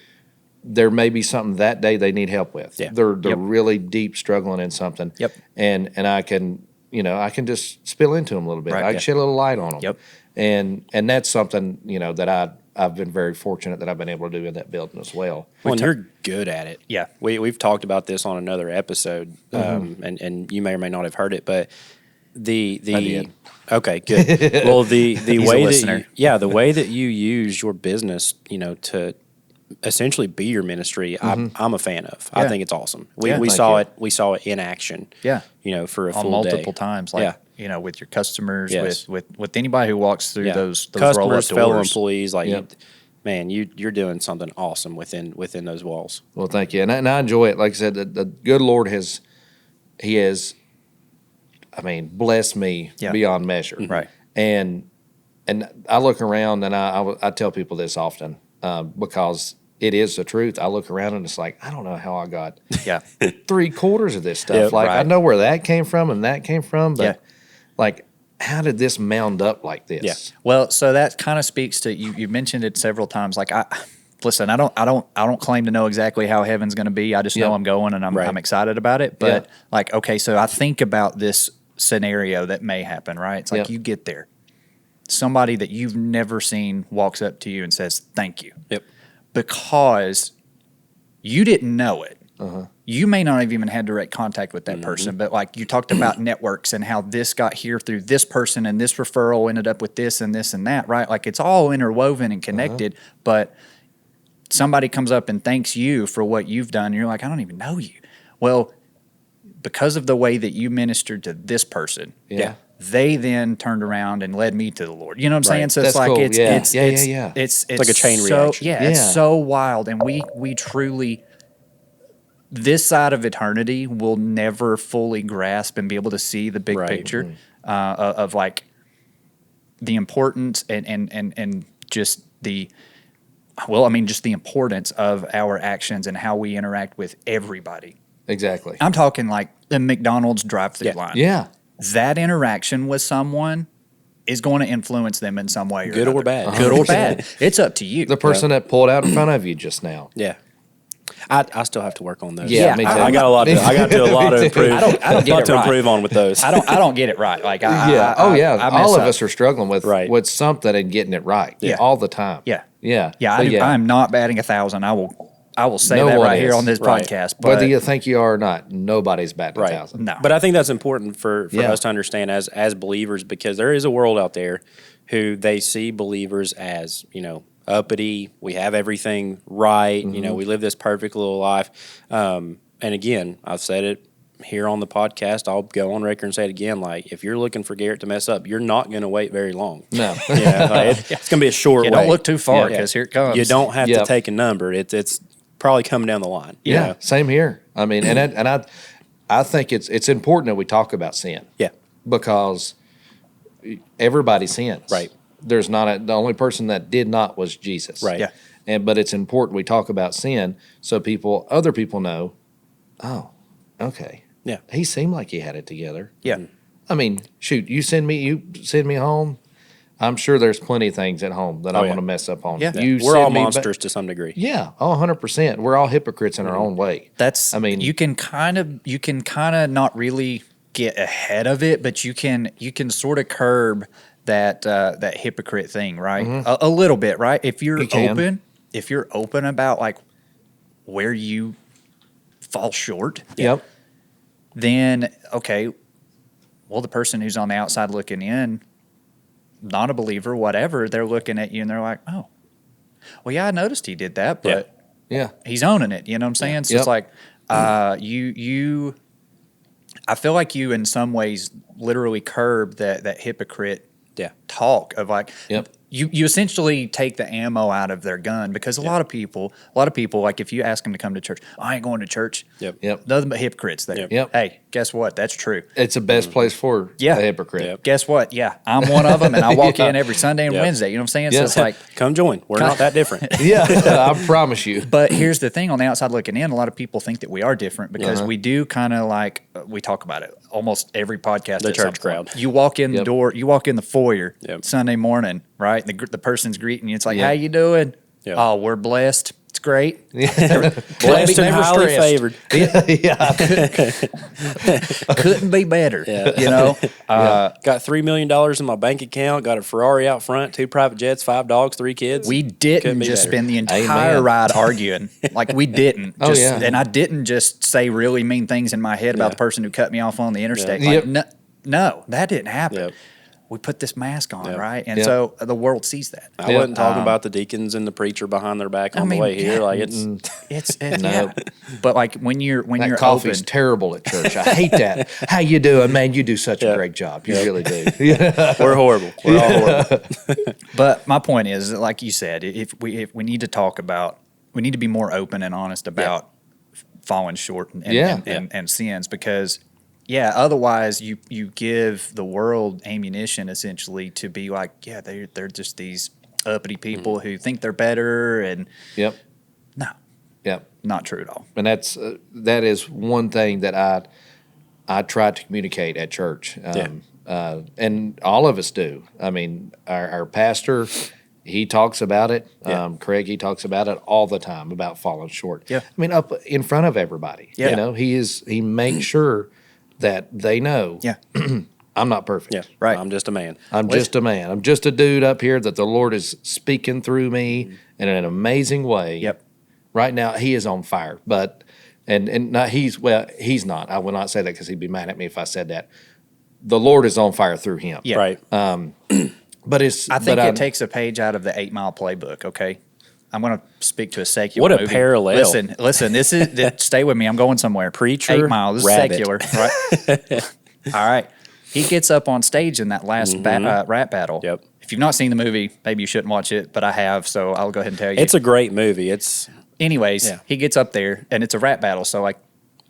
there may be something that day they need help with. Yeah. They're Yep. really deep struggling in something. Yep. And I can, I can just spill into them a little bit. Right. I can Yeah. shed a little light on them. Yep. And that's something, that I've been very fortunate that I've been able to do in that building as well. Well, and you're good at it. Yeah. We've talked about this on another episode, and you may or may not have heard it, but the I did. Okay, good. Well, the a way that listener. the way that you use your business, to essentially be your ministry, I'm a fan of. I Yeah. think it's awesome. Yeah. We Thank saw you. it. We saw it in action. Yeah. For a On full multiple day. times, like Yeah. with your customers, Yes. with anybody who walks through Yeah. those roll-up Customers, fellow doors. employees, like Yep. man, you're doing something awesome within those walls. Well, thank you. And I enjoy it. Like I said, the good Lord has blessed me Yeah. beyond measure. Right. And I look around and I tell people this often because it is the truth. I look around and it's like, I don't know how I got Yeah. 3/4 of this stuff. Yeah, Like I right. know where that came from and that came from, but Yeah. like, how did this mound up like this? Yeah. Well, so that kind of speaks to you. You mentioned it several times. Like listen, I don't claim to know exactly how heaven's going to be. I just know Yep. I'm going and Right. I'm excited about it. But Yeah. like, okay, so I think about this scenario that may happen, right? It's like Yep. you get there, somebody that you've never seen walks up to you and says, "Thank you," Yep. because you didn't know it. Uh-huh. You may not have even had direct contact with that person, but like you talked about networks and how this got here through this person and this referral ended up with this and this and that, right? Like it's all interwoven and connected, but somebody comes up and thanks you for what you've done. And you're like, I don't even know you. Well, because of the way that you ministered to this person, Yeah. they then turned around and led me to the Lord. You know what I'm saying? Right. So That's it's like cool. it's Yeah. it's Yeah, it's, yeah. it's like a chain so, reaction. Yeah, it's Yeah. so wild, and we truly, this side of eternity will never fully grasp and be able to see the big Right. picture of like the importance and just the. Well, I mean, just the importance of our actions and how we interact with everybody. Exactly. I'm talking like the McDonald's drive-through Yeah. line. Yeah. That interaction with someone is going to influence them in some way or Good or another. bad. Good or bad. It's up to you. The person that pulled out in front of you just now. Yeah. I still have to work on those. Yeah, me too. I got a lot. I got to do a lot of improve. I don't get lot it to right. improve on with those. I don't get it right. Like Yeah. I mess All of up. us are struggling with Right. with something and getting it right. Yeah. All the time. Yeah. Yeah. Yeah, But I'm not batting 1,000. I will say No that one right here is. on this Right. podcast. But Whether you think you are or not, nobody's batting Right. 1,000. no. But I think that's important for Yeah. us to understand as believers, because there is a world out there who they see believers as, uppity. We have everything right. We live this perfect little life. And again, I've said it here on the podcast. I'll go on record and say it again. Like, if you're looking for Garrett to mess up, you're not going to wait very long. No. It's going to be a short way. don't look too far Yeah. because here it comes. You don't have to Yep. take a number. It's probably coming down the line. Yeah. Same here. I mean, I think it's important that we talk about sin. Yeah. Because everybody sins. Right. There's not the only person that did not was Jesus. Right. Yeah. But it's important we talk about sin so other people know, oh, okay. Yeah. He seemed like he had it together. Yeah. I mean, shoot, you send me home. I'm sure there's plenty of things at home that I yeah. want to mess up on. Yeah. You We're all send me monsters to some degree. Yeah, 100%. We're all hypocrites in our own way. I mean, you can kind of not really get ahead of it, but you can sort of curb that hypocrite thing, right? A little bit, right? If you're open about like where you fall short, Yep. then okay, well, the person who's on the outside looking in, not a believer, whatever, they're looking at you and they're like, oh, well, yeah, I noticed he did that, but Yeah. he's owning it. You know what I'm saying? So Yep. it's like, I feel like you in some ways literally curb that hypocrite talk of like, Yep. you essentially take the ammo out of their gun, because a lot of people, like if you ask them to come to church, I ain't going to church. Yep. Nothing but hypocrites there. Yep. Hey, guess what? That's true. It's the best place for a hypocrite. Yep. Guess what? Yeah, I'm one of them, and I walk in every Sunday and Yep. Wednesday. You know what I'm saying? Yeah. So it's like, Come join. We're not that different. Yeah, I promise you. but here's the thing: on the outside looking in, a lot of people think that we are different because we do kind of like we talk about it almost every podcast. The at some church crowd. point. You walk in the Yep. door, you walk in the foyer Yep. Sunday morning, right? The person's greeting you. It's like, Yeah. how you doing? Yep. Oh, we're blessed. It's great. Blessed and never highly stressed. favored. Couldn't be better. Yeah. You know. Got $3 million in my bank account. Got a Ferrari out front, 2 private jets, 5 dogs, 3 kids. We Couldn't didn't be just better. spend the entire Amen. ride arguing. Like we didn't. Oh, Just, yeah. And I didn't just say really mean things in my head about Yeah. the person who cut me off on the interstate. Yeah. Like, no, that didn't happen. Yep. We put this mask on, Yep. right? And Yep. so the world sees that. I wasn't talking about the deacons and the preacher behind their back on the way here. yeah, Like it's It's No. yeah. But like when you're That coffee's open, terrible at church. I hate that. How you doing, man? You do such a great job. You really do. Yeah. we're horrible. We're all horrible. But my point is, like you said, if we need to talk about, we need to be more open and honest about falling short and sins, because otherwise you give the world ammunition essentially to be like, they're just these uppity people who think they're better, and Yep. no, Yep. not true at all. And that is one thing that I try to communicate at church, and all of us do. I mean, our pastor, he talks about it. Craig, he talks about it all the time about falling short. Yeah. I mean, up in front of everybody. Yeah. You know, he makes sure that they know. Yeah. I'm not perfect. Yeah, Right. I'm just a man. I'm just a man. I'm just a dude up here that the Lord is speaking through me in an amazing way. Yep. Right now, he is on fire, but and not he's not. I will not say that because he'd be mad at me if I said that. The Lord is on fire through him. Yeah. Right. But it's. I think but it takes a page out of the 8 Mile playbook. Okay, I'm going to speak to a secular. What a movie. parallel. Listen. This is stay with me. I'm going somewhere. Preacher, 8 Mile. This rabbit. is secular, right? All right. He gets up on stage in that last rap battle. Yep. If you've not seen the movie, maybe you shouldn't watch it, but I have, so I'll go ahead and tell you. It's a great movie. Anyways, Yeah. he gets up there and it's a rap battle, so like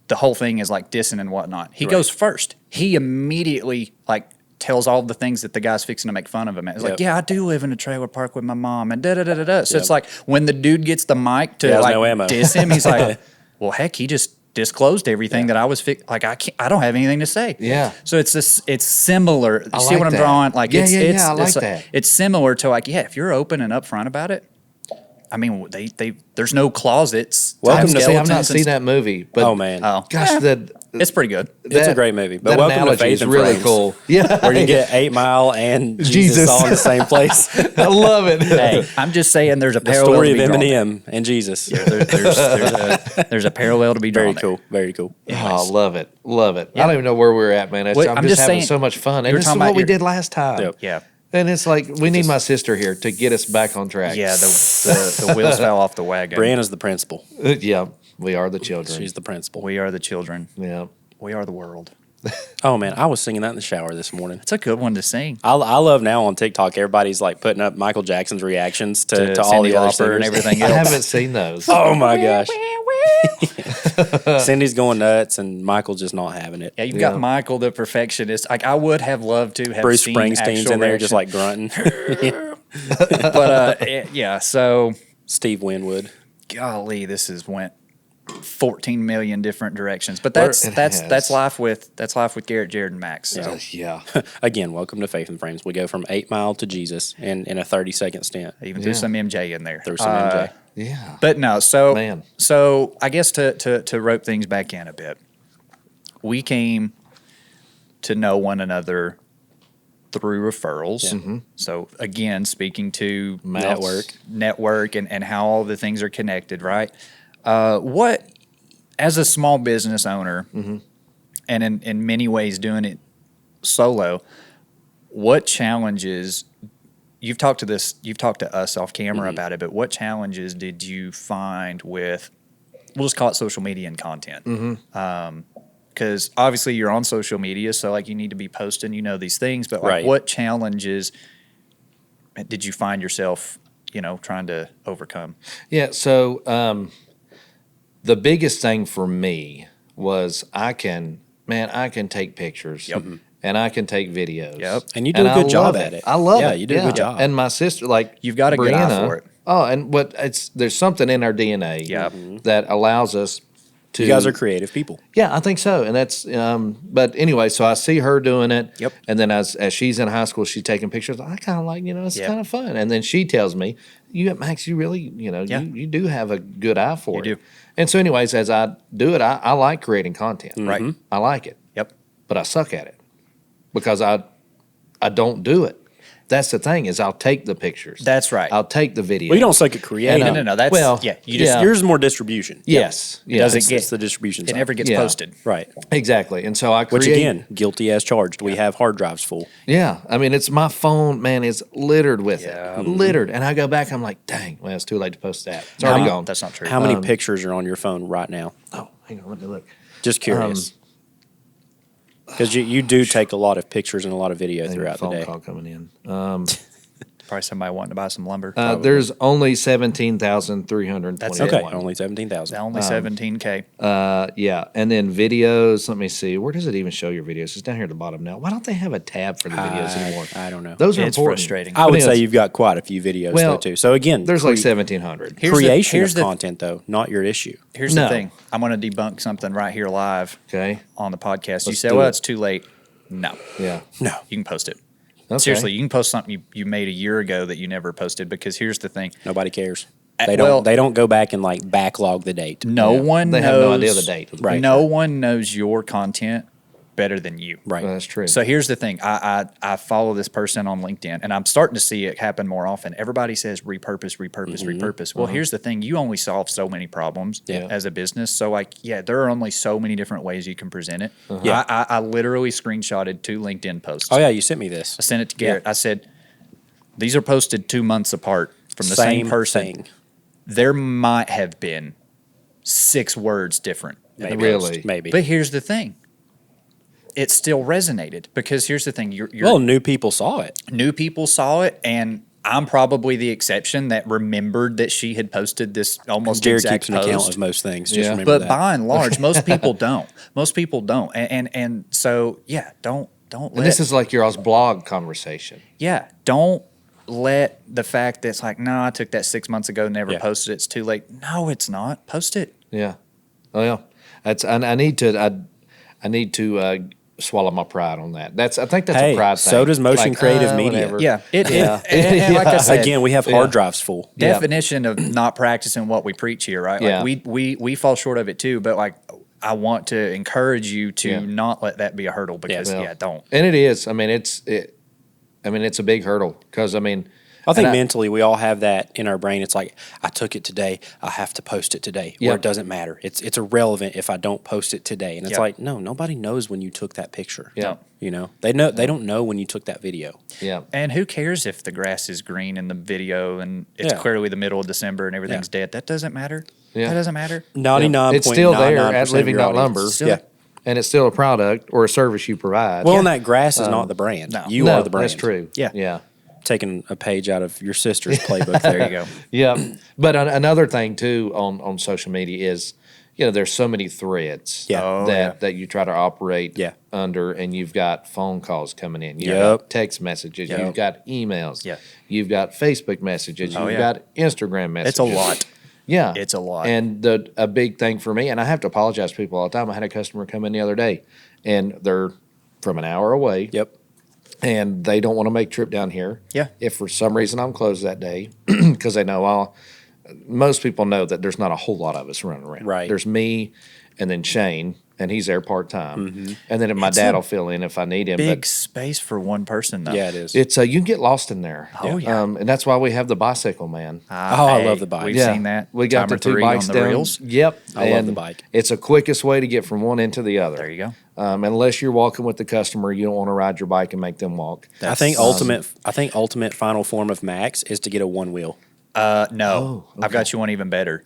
the whole thing is like dissing and whatnot. He goes first. He immediately like tells all the things that the guy's fixing to make fun of him. It's like, Yep. I do live in a trailer park with my mom, and da da da da da. So it's like when the dude gets the mic to has like no ammo. diss him, he's like, well, heck, he just disclosed everything that I was like I don't have anything to say. Yeah. So it's similar. You see like what I'm that. drawing? Like Yeah, it's yeah, it's I like it's, that. it's similar to like, if you're open and upfront about it, I mean, there's no closets. Welcome to- See, I've not skeletons seen that movie, but Oh, man. gosh, it's pretty good. It's a great movie. But that welcome to analogy Faith is and really Frames, cool. Yeah, where you get 8 Mile and Jesus, Jesus. all in the same place. I love it. Hey, I'm just saying there's a The parallel story to of be drawn there. Eminem and Jesus. There's a parallel to be drawn Very there. cool. Very cool. Oh, love it. I Yeah. don't even know where we're at, man. Wait, I'm I'm just just having saying- so much fun. And you're this is talking what about we your- did last time. Yep. Yeah. And it's like, we need my sister here to get us back on track. Yeah, the wheels fell off the wagon. Brianna's the principal. Yeah, we are the children. She's the principal. We are the children. Yeah. We are the world. Oh, man. I was singing that in the shower this morning. It's a good one to sing. I love now on TikTok, everybody's like putting up Michael Jackson's reactions to all Cindy the other Lauper and singers. everything I else. haven't seen those. Oh, my gosh. Cindy's going nuts, and Michael's just not having it. Yeah, you've Yeah. got Michael the perfectionist. Like I would have loved to have Bruce seen Springsteen's actual in there just reaction. like grunting. But yeah. So Steve Winwood. golly, this has went 14 million different directions. But that's It that's has. that's life with Garrett, Jared, and Max. So Yeah. Again, welcome to Faith and Frames. We go from 8 Mile to Jesus in a 30-second stint. even threw some MJ in there. Through some MJ. Yeah. But no, so Man. so I guess to rope things back in a bit, we came to know one another through referrals. Mm-hmm. So again, speaking to Network. and how all the things are connected, right? What as a small business owner, Mm-hmm. and in many ways doing it solo, what challenges you've talked to us off camera Mm-hmm. about it, but what challenges did you find with, we'll just call it social media and content? Mm-hmm. Because obviously you're on social media, so like you need to be posting, these things, but like Right. what challenges did you find yourself, trying to overcome? Yeah. So the biggest thing for me was I can take pictures. Yep. And I can take videos. Yep. And you do a good I job love at it. I love it. Yeah, you do a good job. And my sister, like You've got a good eye Brianna- for it. Oh, and there's something in our DNA Yeah. that allows us to. You guys are creative people. Yeah, I think so, and that's. But anyway, so I see her doing it. Yep. And then as she's in high school, she's taking pictures. I kind of like, it's Yeah. kind of fun. And then she tells me, Max, you really, Yeah. you do have a good eye for You it. do. And so, anyways, as I do it, I like creating content. Right. I like it, Yep. but I suck at it because I don't do it. That's the thing is I'll take the pictures. That's right. I'll take the video. Well, you don't suck at creating. no. That's Well, You just yeah. Yours is more distribution. Yes. It doesn't It's get the distribution It side. never gets Yeah. posted. Right. Exactly. And so I create. Which again, guilty as charged. We have hard drives full. Yeah, I mean, it's my phone, man, is littered with Yeah. it. Littered. And I go back, I'm like, dang, well, it's too late to post that. It's already No, gone. That's not true. How many pictures are on your phone right now? Oh, hang on, let me look. Just curious. Because you do take a lot of pictures and a lot of video Hang on, throughout the phone day. call coming in. Probably somebody wanting to buy some lumber. There's only 17,320. That's Okay, one. only 17,000. Only 17K. Yeah, and then videos. Let me see. Where does it even show your videos? It's down here at the bottom now. Why don't they have a tab for the videos anymore? I don't know. Those are It's important. frustrating. I would But say anyways, you've got quite a few videos Well, though too. So again, there's like 1,700. creation here's of the- content though, not your issue. Here's No. the thing. I'm going to debunk something right here live Okay. on the podcast. You Let's say, do well, it. it's too late. No. Yeah. No. You can post it. Okay. Seriously, you can post something you made a year ago that you never posted because here's the thing. Nobody cares. Uh, They well- don't go back and like backlog the date. No Yeah. one They knows. have no idea the date. Right. No one knows your content better than you. Right. Well, that's true. So here's the thing. I follow this person on LinkedIn, and I'm starting to see it happen more often. Everybody says repurpose. Well, here's the thing. You only solve so many problems Yeah. as a business. So, like, yeah, there are only so many different ways you can present it. Yeah. I literally screenshotted 2 LinkedIn posts. Oh yeah, you sent me this. I sent it to Garrett. I said, these are posted 2 months apart from the same person. thing. There might have been 6 words different. in the Maybe. Really? Maybe. But here's the thing. It still resonated because here's the thing. You're well, new people saw it. new people saw it, and I'm probably the exception that remembered that she had posted this almost Jared exact keeps an account post. of most things. Just Yeah. remember But that. by and large, most people don't. Most people don't, and so yeah, don't let. And this is like your all's blog conversation. Yeah, don't let the fact that it's like, no, I took that 6 months ago, never Yeah. posted it, it's too late. No, it's not. Post it. Yeah. Oh yeah. That's I need to swallow my pride on that. I think that's a pride thing. So does motion creative media. whatever. Yeah, and like I said, Again, we have hard drives full. definition of not practicing what we preach here, right? Like Yeah. we fall short of it too, but like I want to encourage you to not let that be a hurdle because don't. And it is. I mean, it's a big hurdle because I think mentally we all have that in our brain. It's like, I took it today, I have to post it today. Or it doesn't matter. It's irrelevant if I don't post it today. And it's like, no, nobody knows when you took that picture. Yeah. You know, they don't know when you took that video. Yeah. And who cares if the grass is green in the video and it's clearly the middle of December and everything's dead? That doesn't matter. Yeah. That doesn't matter. 99.99% It's still there at Living of your Lumber. audience. Yeah. And it's still a product or a service you provide. Well, and that grass is not the brand. No. You are the brand. That's true. Yeah. Yeah. Taking a page out of your sister's playbook. There you go. Yeah. But another thing too on social media is, there's so many threads that you try to operate under, and you've got phone calls coming in, you've got text messages, you've got emails, you've got Facebook messages, you've got Instagram messages. It's a lot. Yeah. It's a lot. And a big thing for me, and I have to apologize to people all the time. I had a customer come in the other day, and they're from an hour away. Yep. And they don't want to make a trip down here. Yeah. If for some reason I'm closed that day, because they know most people know that there's not a whole lot of us running around. Right. There's me and then Shane, and he's there part-time. And then my dad will fill in if I need him. Big But space for one person, though. Yeah, it is. it's you can get lost in there. Oh, yeah. And that's why we have the bicycle man. I love the bike. We've Yeah. seen that. We got Time the or 2 three bikes on the down. reels. Yep. I love the And bike. It's the quickest way to get from one end to the other. There you go. Unless you're walking with the customer, you don't want to ride your bike and make them walk. I think ultimate final form of max is to get a one wheel. No, I've got you one even better.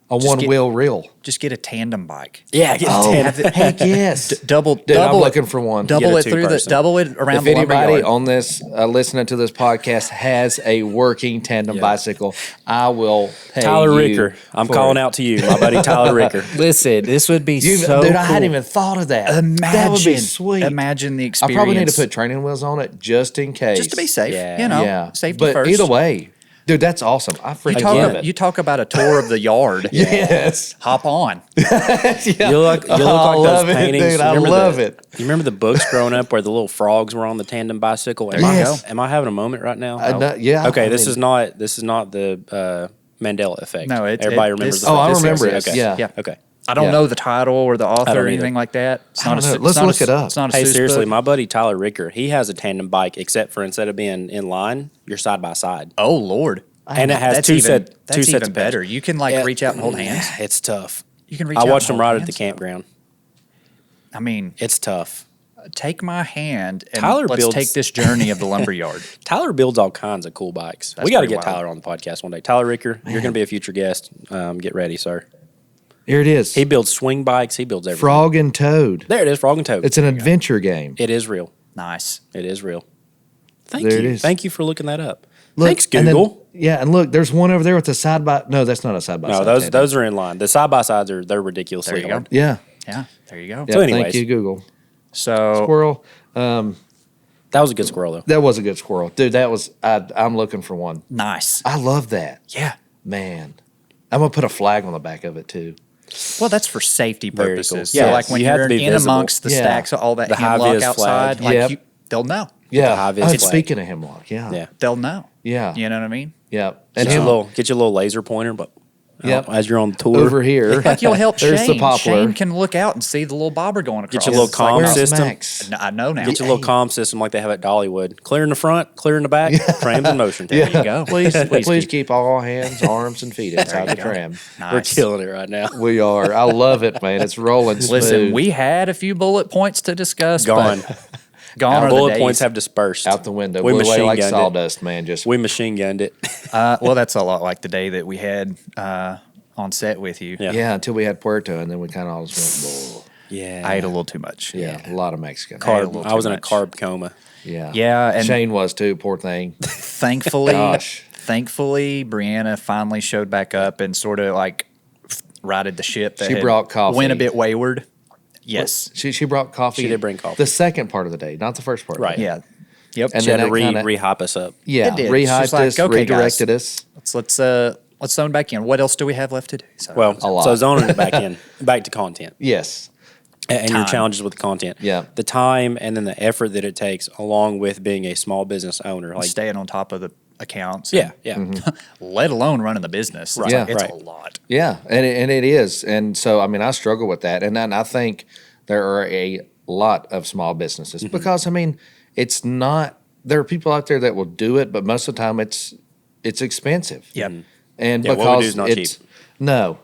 A one-wheel reel. Just get a tandem bike. Yeah, get Heck yes. Double. Dude, I'm double looking for one. Double Get a it through the. two-person. Double it around If the anybody lumberyard. on this listening to this podcast has a working tandem bicycle, I will pay Tyler you Ricker. I'm for calling it. out to you, my buddy Tyler Ricker. Listen, this would be Dude, so. I cool. hadn't even thought of that. Imagine that would be sweet. Imagine the I experience. probably need to put training wheels on it just in case. just to be safe. Yeah. You know, Yeah. safety but first. either way, dude, that's awesome. I freaking love it. You talk about a tour of the yard. Yes. Hop on. You look like love those it, paintings. dude. I Remember love it. You remember the books growing up where the little frogs were on the tandem bicycle? Yes. Am I having a moment right now? Yeah. Okay, I this mean- is not the Mandela effect. No, everybody remembers. this- Oh, I this is- remember it. okay. Yeah. Okay. I don't Yeah. know the title or the author don't or either. anything like that. It's I not don't a. know. Let's look it up. It's not a Hey, Seuss seriously, book. my buddy Tyler Ricker, he has a tandem bike, except for instead of being in line, you're side by side, Oh Lord. and it has That's two even sets even of better. pedals. You can like Yeah. reach out and hold hands. It's tough. You can reach I out. watched and him hold ride at the hands. campground. I mean, It's tough. take my hand and Tyler let's builds- take this journey of the lumberyard. Tyler builds all kinds of cool bikes. That's We got to pretty get wild. Tyler on the podcast one day. Tyler Ricker, you're going to be a future guest. Get ready, sir. Here it is. He builds swing bikes. He builds everything. Frog and Toad. There it is, Frog and Toad. It's an adventure game. It is real. Nice. It is real. Thank There it you. is. Thank you for looking that up. Look, Thanks, and then- Google. and look, there's one over there with the side by. No, that's not a side by No, side. those are in line. The side by sides they're ridiculously There you go. hard. Yeah. Yeah. There you go. Yeah. So Thank anyways. you, Google. So Squirrel. That was a good squirrel though. That was a good squirrel, dude. That was. I'm looking for one. nice. I love that, Yeah. man. I'm gonna put a flag on the back of it too. Well, that's for safety Very purposes. cool. So Yes. like when You have you're to be in visible. amongst the Yeah. stacks of all that The hemlock high-vis outside, flag. like Yep. they'll know. Yeah. high-vis And flag. speaking of hemlock, yeah. Yeah. They'll know. Yeah. You know what I mean? Yeah. And Get your him little laser pointer, but Yep. as you're on tour. over here. Like you'll help There's Shane. the poplar. Shane can look out and see the little bobber going across. Get your little It's like, comm Where's system. Max? I know now. Get your little comm system like they have at Dollywood. Clear in the front, clear in the back, trams in motion. There you go. Please keep all hands, arms, and feet inside the tram. Nice. We're killing it right now. We are. I love it, man. It's rolling smooth. Listen, we had a few bullet points to discuss. Gone. But gone Our are the bullet days. points have dispersed. out the window. We Blew away machine like gunned it. sawdust, man. Just We machine gunned it. Well, that's a lot like the day that we had on set with you. Yeah. yeah, until we had Puerto, and then we kind of all just went, Yeah. I ate a little too much. yeah, a lot of Mexican. Ate a little I was too in a much. carb coma. Yeah, Yeah, and Shane was too. Poor thing. thankfully, Gosh. Brianna finally showed back up and sort of like righted the ship that She had brought coffee. went a bit wayward. Yes. She brought coffee. She did bring coffee. The second part of the day, not the first part. Right. Yeah. Yep. And She had then to that kinda- re-hype us up. Yeah, It did. rehyped She's like, us, "Okay, redirected us. let's zone back in. What else do we have left to do? So, Well, A lot. so zoning it back to content. Yes. And your challenges with content. Yeah. The time and then the effort that it takes along with being a small business owner. Like staying on top of the accounts. Yeah, yeah. Let alone running the business. It's, Yeah. it's Right. a lot. Yeah, and it is. And so, I mean, I struggle with that. And then I think there are a lot of small businesses because, I mean, it's not, there are people out there that will do it, but most of the time it's expensive. Yep. And Yeah, what we because do is not it's, cheap. no,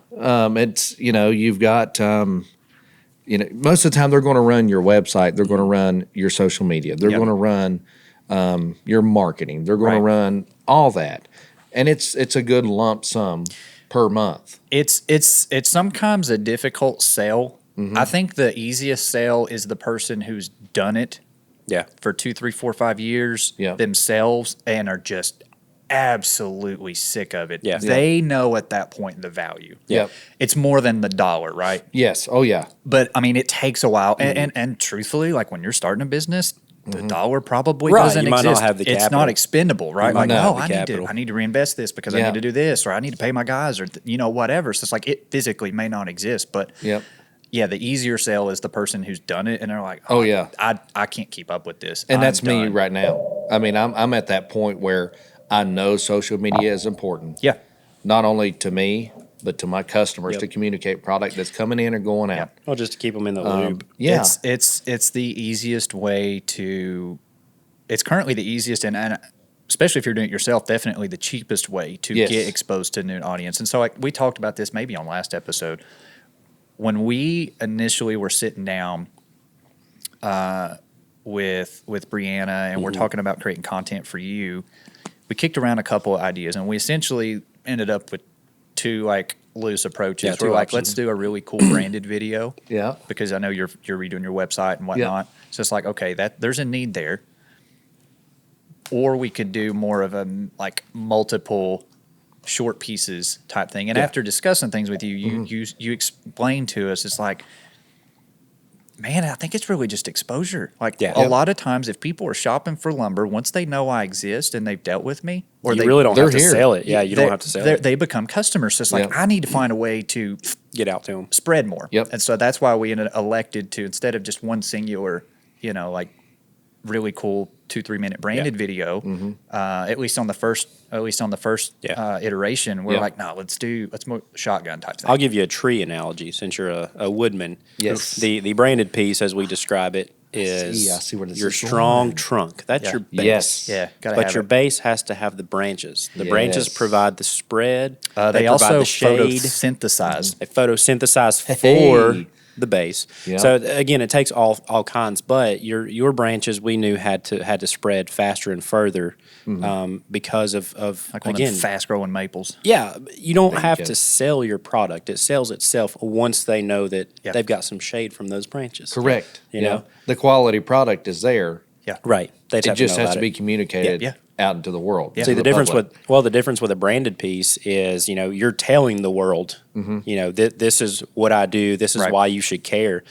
it's, you've got, most of the time they're going to run your website. They're going to run your social media. They're Yep. going to run your marketing. They're going to Right. run all that. And it's a good lump sum per month. It's sometimes a difficult sell. I think the easiest sell is the person who's done it Yeah. for 2, 3, 4, 5 years Yeah. themselves and are just absolutely sick of it. Yeah. They know at that point the value. Yep. It's more than the dollar, right? Yes. Oh, yeah. But I mean, it takes a while. And truthfully, like when you're starting a business, the dollar probably Right, doesn't you might not exist. have the It's capital. not expendable, right? might Like, not have oh, the I capital. need to reinvest this because I Yeah. need to do this, or I need to pay my guys, or whatever. So it's like it physically may not exist, but Yep. yeah, the easier sale is the person who's done it and they're like, Oh, yeah. I can't keep up with this. And I'm that's me done. right now. I mean, I'm at that point where I know social media is important. Yeah. Not only to me, but to my customers Yep. to communicate product that's coming in or going out. Well, just to keep them in the loop. Yeah. It's the easiest way to. It's currently the easiest and especially if you're doing it yourself, definitely the cheapest way to Yes. get exposed to a new audience. And so, like we talked about this maybe on last episode when we initially were sitting down with Brianna and we're talking about creating content for you. We kicked around a couple of ideas and we essentially ended up with two like loose approaches. Yeah, We're two like, options. let's do a really cool branded video. Yeah. Because I know you're redoing your website and whatnot. So it's like, okay, that there's a need there. Or we could do more of a like multiple short pieces type thing. And Yeah. after discussing things with you, you explained to us, it's like, man, I think it's really just exposure. Like Yeah. a lot of times, if people are shopping for lumber, once they know I exist and they've dealt with me, or You they really don't they're have to here. sell it. Yeah, you don't have to sell it. they become customers. So it's like Yeah. I need to find a way to Get out to them. spread more. Yep. And so that's why we elected to, instead of just one singular, like really cool 2-3 minute branded video, at least on the first Yeah. iteration, we're Yeah. like, no, let's more shotgun type thing. I'll give you a tree analogy since you're a woodman. Yes. The branded piece, as we describe it, is I see where this your is strong going. trunk. That's Yeah. your base. Yes. Yeah, gotta But have your it. base has to have the branches. The branches Yes. provide the spread. They provide also the shade. photosynthesize. They photosynthesize Hey. for the base. Yeah. So again, it takes all kinds, but your branches we knew had to spread faster and further because of Like one again of them fast growing maples. yeah, you don't have go. to sell your product. It sells itself once they know that Yep. they've got some shade from those branches. Correct. You Yeah. know? The quality product is there. Yeah. Right. They'd It have just to know has to about be it. communicated Yeah. out into the world. Yeah. to See the difference public. the difference with a branded piece is you're telling the world this is what I do. This is Right. why you should care.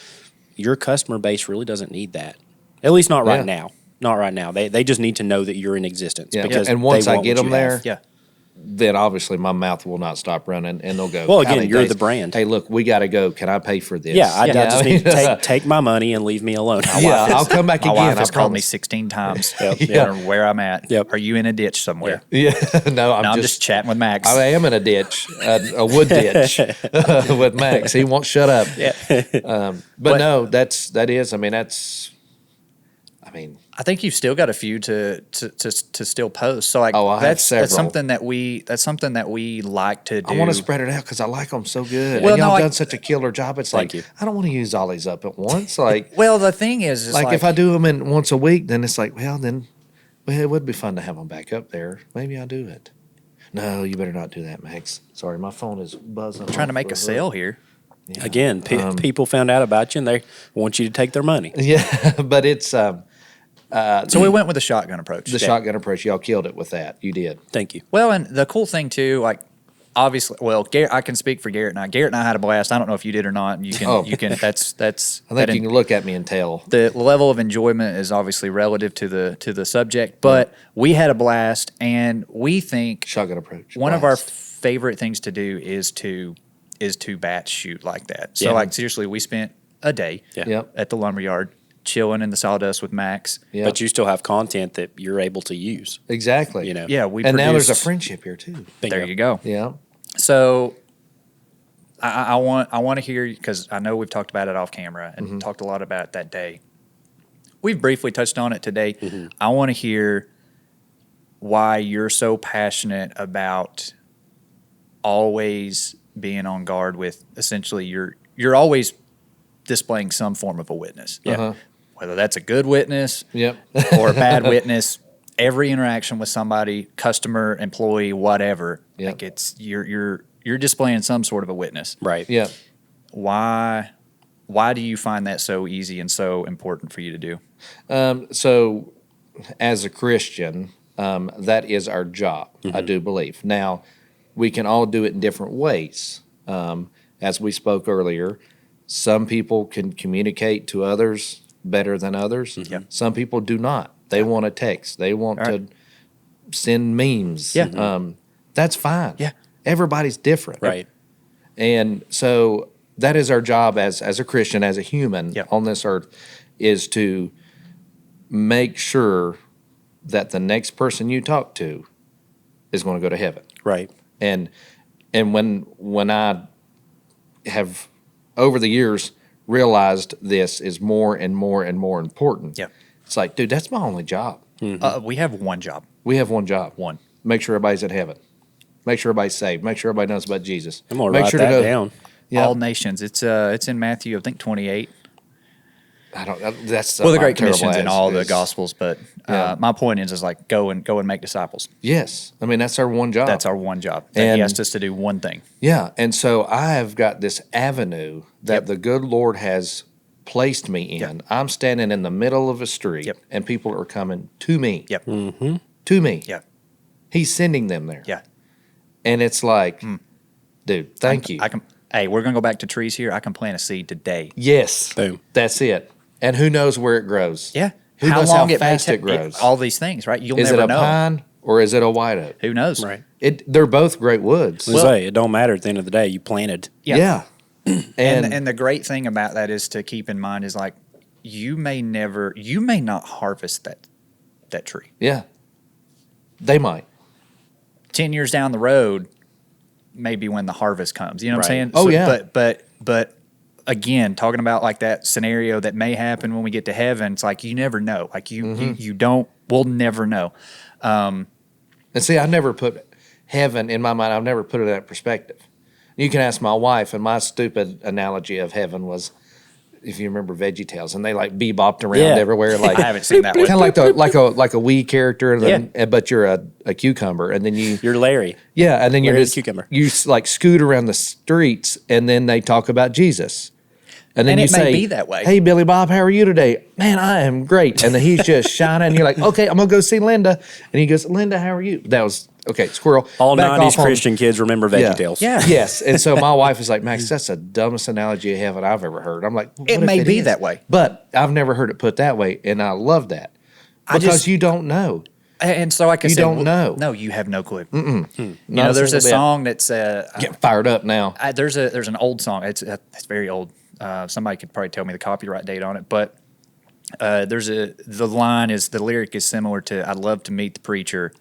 Your customer base really doesn't need that. At least not right Yeah. now. Not right now. They just need to know that you're in existence. Yeah. Because And once they I want get what them you have. there, Yeah. then obviously my mouth will not stop running, and they'll go. Well, "How again, many you're days? the brand. Hey, look, we got to go. Can I pay for this? Yeah, I just need to mean, take my money and leave me alone. Yeah, I'll come back My again. wife has I called me promise. 16 times. Yep. I don't know where I'm at. Yep. Are you in a ditch somewhere? Yeah, no, No, I'm just chatting with Max. I am in a ditch, a wood ditch with Max. He won't shut up. Yeah. But no, that is. I mean, that's. I mean, I think you've still got a few to still post. So like Oh, I have that's several. something that we like to do. I want to spread it out because I like them so good. Well, and y'all no, done such a killer job. It's Thank like you. I don't want to use all these up at once. Like, Well, the thing is like if I do them in once a week, then it's like, well, it would be fun to have them back up there. Maybe I'll do it. No, you better not do that, Max. Sorry, my phone is buzzing. trying to make a sale here. Again, people found out about you and they want you to take their money. Yeah, but it's So we went with the shotgun approach. the shotgun approach. Y'all killed it with that. You did. Thank you. Well, and the cool thing too, like obviously, well, Garrett, I can speak for Garrett and I. Garrett and I had a blast. I don't know if you did or not. You can, Oh. you can. That's. I think you can look at me and tell. The level of enjoyment is obviously relative to the subject, but we had a blast, and we think Shotgun approach. one of our Blast. favorite things to do is to batch shoot like that. So Yeah. like seriously, we spent a day Yeah. Yep. at the lumberyard, chilling in the sawdust with Max. Yep. But you still have content that you're able to use. Exactly. You know. Yeah, we and now there's a produced- friendship here too. Bingo. There you go. Yeah. So I want to hear, because I know we've talked about it off camera and talked a lot about it that day. We've briefly touched on it today. I want to hear why you're so passionate about always being on guard with, essentially, you're always displaying some form of a witness. Yeah. Uh-huh. Whether that's a good witness Yep. or a bad witness, every interaction with somebody, customer, employee, whatever, Yep. like it's you're displaying some sort of a witness. Right. Yeah. Why do you find that so easy and so important for you to do? So, as a Christian, that is our job, I do believe. Now, we can all do it in different ways. As we spoke earlier, some people can communicate to others better than others. Some people do not. They want to text. They want to send memes. Yeah. That's fine. Yeah. Everybody's different. Right. And so that is our job as a Christian, as a human Yep. on this earth, is to make sure that the next person you talk to is going to go to heaven. Right. And when I have over the years realized this is more and more and more important. Yeah. It's like, dude, that's my only job. We have one job. We have one job. One. Make sure everybody's in heaven. Make sure everybody's saved. Make sure everybody knows about Jesus. I'm going to Make write sure that to go, down. Yeah. All nations. It's in Matthew, I think 28. I don't. That's Well, the I'm Great terrible Commission's in at all the is- Gospels, but Yeah. my point is like go and make disciples. Yes, I mean that's our one job. That's our one job. That And- he asked us to do one thing. Yeah, and so I have got this avenue that Yep. the good Lord has placed me in. Yep. I'm standing in the middle of a street, Yep. and people are coming to me. Yep. To me. Yeah. He's sending them there. Yeah. And it's like, dude, thank you. Hey, we're gonna go back to trees here. I can plant a seed today. Yes. Boom. That's it. And who knows where it grows? Yeah. Who knows long how it may fast ta- it grows? all these things, right? You'll Is never it a know. pine or is it a white oak? Who knows? Right. They're both great woods. I say, it don't matter at the end of the day. You planted. Yeah. Yeah. And the great thing about that is to keep in mind is like you may not harvest that tree. yeah. They might. 10 years down the road, maybe when the harvest comes. You know what I'm saying? Right. Oh, yeah. But again, talking about like that scenario that may happen when we get to heaven, it's like you never know. Like we'll never know. And see, I never put heaven in my mind. I've never put it in that perspective. You can ask my wife, and my stupid analogy of heaven was, if you remember VeggieTales, and they like bebopped around Yeah. everywhere, like I haven't seen that one. kind of like a wee character, and then, but you're a cucumber, and then You're Larry. and then you're Larry the just cucumber. you like scoot around the streets, and then they talk about Jesus. And then And you it may say, be that way. "Hey, Billy Bob, how are you today? Man, I am great." And then he's just shining. And you're like, "Okay, I'm gonna go see Linda." And he goes, "Linda, how are you?" That was okay. Squirrel. All Back 90s off on- Christian kids remember VeggieTales. Yeah. Yes. And so my wife is like, "Max, that's the dumbest analogy of heaven I've ever heard." I'm like, "What It if may be is?" that way. But I've never heard it put that way, and I love that because you don't know. And so like I You said, don't know. No, you have no clue. Not You know, a there's a single bit. song that's Get fired up now. there's an old song. It's very old. Somebody could probably tell me the copyright date on it, but the lyric is similar to "I'd love to meet the preacher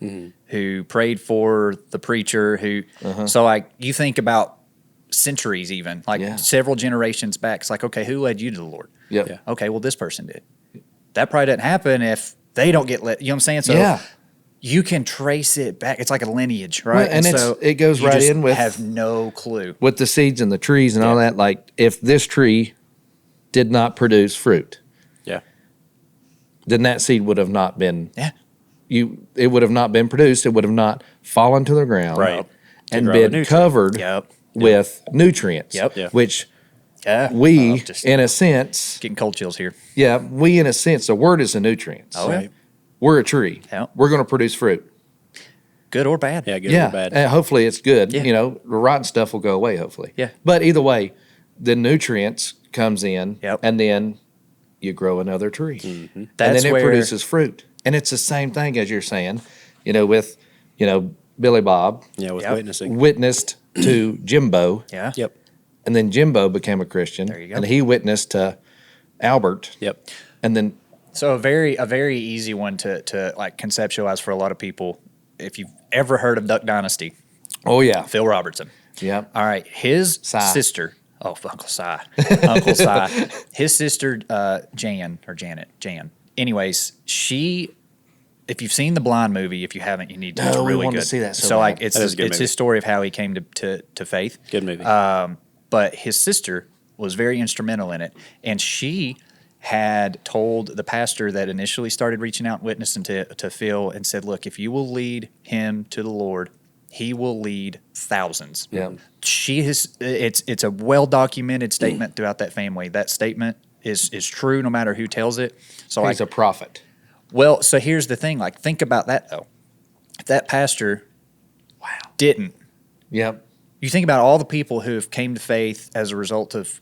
who prayed for the preacher who." So like you think about centuries, even like Yeah. several generations back. It's like, okay, who led you to the Lord? Yep. Yeah. Okay, well this person did. That probably doesn't happen if they don't get let. You know what I'm saying? So Yeah. you can trace it back. It's like a lineage, right? Well, and it goes you right just in with- have no clue. With the seeds and the trees and all that, like if this tree did not produce fruit, Yeah. then that seed would have not been Yeah. it would have not been produced. It would have not fallen to the ground, Right. and grow a been new tree. covered Yep. with nutrients. Yep. Yeah. Which Yeah. we, Just in a sense, getting cold chills here. the word is the nutrients. Oh, Right. We're a tree. Yep. We're going to produce fruit. Good or bad. Yeah, good Yeah, or bad. and hopefully it's good. Yeah. You know, the rotten stuff will go away. Hopefully. Yeah. But either way, the nutrients comes in, Yep. and then you grow another tree, and That's then it where produces fruit. And it's the same thing as you're saying. With Billy Bob Yeah, with Yep. witnessing. witnessed to Jimbo, Yeah. Yep. and then Jimbo became a Christian. There you go. And he witnessed to Albert. Yep. And then So a very easy one to like conceptualize for a lot of people. If you've ever heard of Duck Dynasty, Phil Robertson. Yeah. All right, his sister. Oh, Uncle Si. His sister Jan. Anyways, if you've seen the Blind movie, if you haven't, you need to. It's really want good. to see that. So like bad. it's his story of how he came to faith. Good movie. But his sister was very instrumental in it, and she had told the pastor that initially started reaching out and witnessing to Phil and said, look, if you will lead him to the Lord, he will lead thousands. Yeah. It's a well-documented statement throughout that family. That statement is true no matter who tells it. So He's a prophet. Well, so here's the thing. Like, think about that, though. If that pastor didn't, Yep. you think about all the people who have came to faith as a result of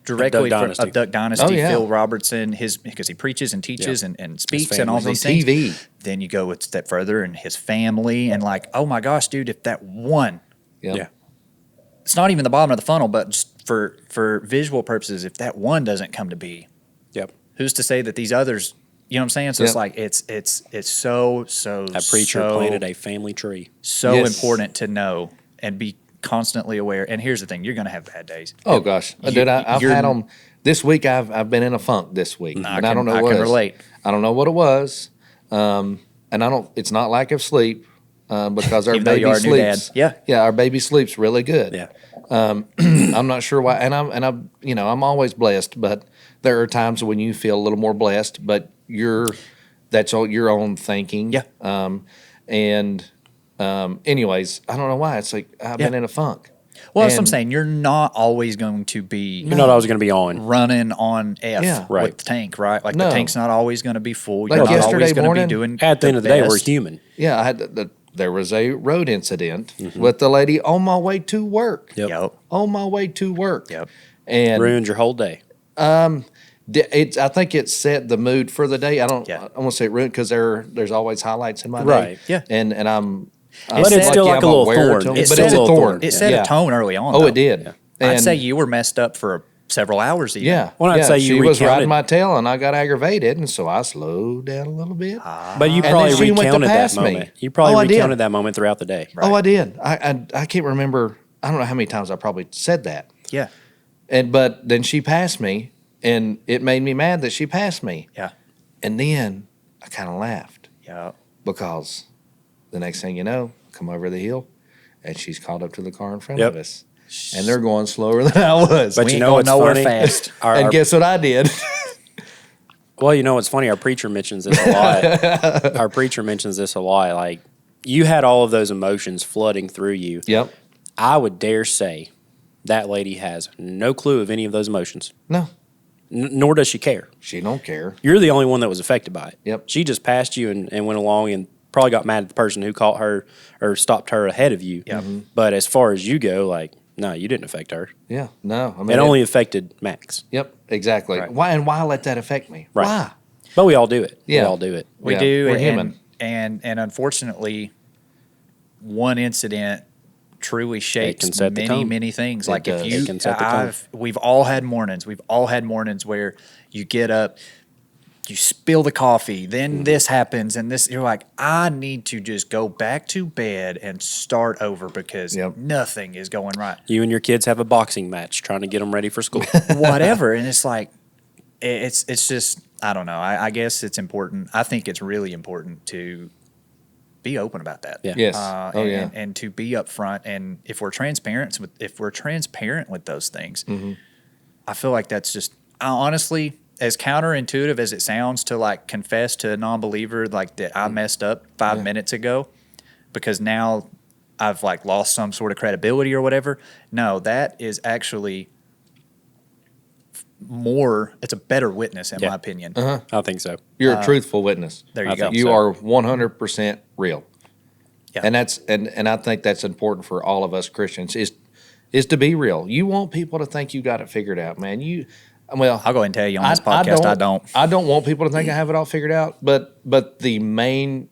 directly Duck from Duck Dynasty, Oh, yeah. Phil Robertson, because he preaches and teaches and speaks and all He's on these things. TV. Then you go a step further and his family and like, oh my gosh, dude, if that one, Yep. Yeah. it's not even the bottom of the funnel, but just for visual purposes, if that one doesn't come to be, Yep. who's to say that these others, you know what I'm saying? So it's Yep. like it's so That preacher planted a family tree. so Yes. important to know and be constantly aware. And here's the thing: you're going to have bad days. Oh gosh, dude, I've had them this week. I've been in a funk this week, and I don't know what I it can is. relate. I don't know what it was, and I don't. It's not lack of sleep because our Even though you baby are a new dad. sleeps. Yeah. our baby sleeps really good. Yeah. I'm not sure why, and I'm always blessed, but there are times when you feel a little more blessed, but that's all your own thinking. Yeah. Anyways, I don't know why. It's like I've been in a funk. Well, that's what I'm And- saying. You're not always going to be You know what I was going to be on. running on F Yeah. Right. with the tank, right? Like No. the tank's not always going to be full. Like You're not yesterday always going to be morning, doing. At the end of the day, we're best. human. Yeah, I had there was a road incident with the lady on my way to work. Yep. Yep. On my way to work. Yep. And Ruined your whole day. I think it set the mood for the day. I don't Yeah. I want to say ruined because there's always highlights in my Right. day. Yeah. And I'm But it's still lucky like a I'm little aware thorn. to them, It's but still it's a a little thorn. thorn. It set Yeah. a tone early on. Oh, though. it did. I'd And- say you were messed up for several hours. Even. Yeah. Well, I'd yeah, say you she was recounted- riding my tail and I got aggravated, and so I slowed down a little bit. But you And then probably she went to recounted that pass me. moment. You probably Oh, I did. recounted that moment throughout the day. Oh, I did. I can't remember. I don't know how many times I probably said that. Yeah. But then she passed me, and it made me mad that she passed me. Yeah. And then I kind of laughed Yeah. because the next thing you know, come over the hill, and she's caught up to the car in front Yep. of us, and they're going slower than I was. But We you ain't know going what's nowhere funny? fast. And guess what I did? Well, you know what's funny? Our preacher mentions this a lot. Our preacher mentions this a lot. Like, you had all of those emotions flooding through you. Yep. I would dare say that lady has no clue of any of those emotions, No, nor does she care. she don't care. You're the only one that was affected by it. Yep. She just passed you and went along and probably got mad at the person who caught her or stopped her ahead of you. Yep. But as far as you go, like, no, you didn't affect her. Yeah. No. I mean, It only affected Max. Yep. Exactly. Right. Why let that affect me? Right. Why? But we all do it. Yeah. We all do it. We Yeah, do. we're and, human. And unfortunately, one incident truly shapes can set the tone. many things. It Like does. if It you, can set the tone. we've all had mornings. We've all had mornings where you get up, you spill the coffee, then this happens, and this. You're like, I need to just go back to bed and start over because Yep. nothing is going right. You and your kids have a boxing match trying to get them ready for school. Whatever, and it's like, it's just, I don't know. I guess it's important. I think it's really important to be open about that. Yeah. Yes. And to be upfront, and if we're transparent with those things, I feel like that's just honestly, as counterintuitive as it sounds to like confess to a non-believer like that I messed up 5 minutes ago because now I've like lost some sort of credibility or whatever. No, that is actually it's a better witness in Yeah. my opinion. I think so. You're a truthful witness. There I you go. think You so. are 100% real. Yeah. And that's and I think that's important for all of us Christians is to be real. You want people to think you got it figured out, man. I'll go ahead and tell you on this podcast, I don't. I don't want people to think I have it all figured out, but the main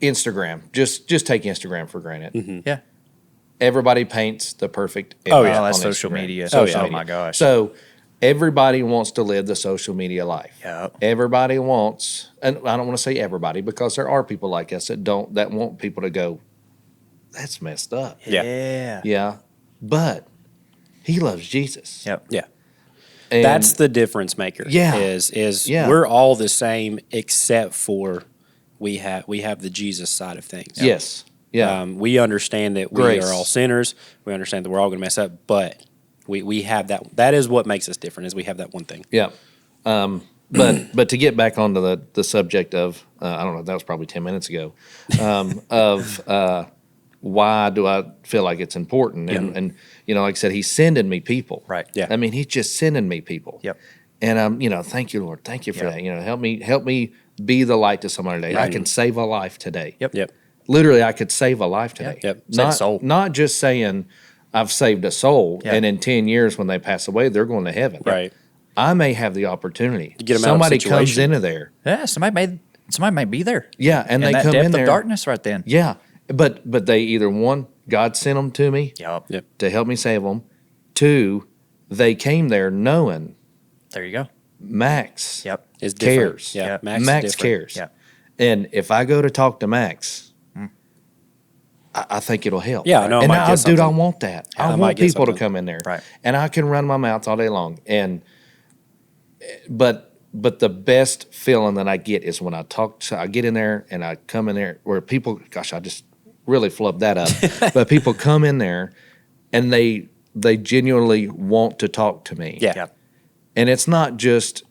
Instagram, just take Instagram for granted. Yeah. everybody paints the perfect image. Oh, yeah. Oh, that's on social Instagram. media. Social Oh, media. my gosh. So everybody wants to live the social media life. Yep. Everybody wants, and I don't want to say everybody because there are people like us that want people to go, that's messed up. Yeah. Yeah. But he loves Jesus. Yep. Yeah. And That's the difference maker. Yeah. Is Yeah. we're all the same except for we have the Jesus side of things. yes. Yeah. We understand that we Grace. are all sinners. We understand that we're all going to mess up, but we have that. That is what makes us different. Is we have that one thing. Yeah. But to get back onto the subject of I don't know, that was probably 10 minutes ago, of why do I feel like it's important? And like I said, he's sending me people. Right. Yeah. I mean, he's just sending me people. Yep. And thank you, Lord. Thank you for Yep. that. Help me be the light to somebody today. I can save a life today. Yep. Yep. Literally, I could save a life today. Yep. Save a soul. Not just saying I've saved a soul, Yeah. and in 10 years when they pass away, they're going to heaven. Right. I may have the opportunity. To get 'em out of Somebody a situation. comes into there. Yeah. Somebody might be there. Yeah, and In they that come depth in there. of darkness right then. Yeah, but they either one, God sent them to me Yep. Yep. to help me save them. Two, they came there knowing There you go. Max Yep. Is different. cares. Yeah. Yep. Max, is Max different. cares. Yeah. And if I go to talk to Max, I think it'll help. Yeah, I know I And might get dude, I something. want that. Yeah, I I might want get people to something. come in there. Right. And I can run my mouth all day long. But the best feeling that I get is when I get in there and I come in there where people, gosh, I just really flubbed that up. But people come in there and they genuinely want to talk to me. Yeah. Yep. And it's not just,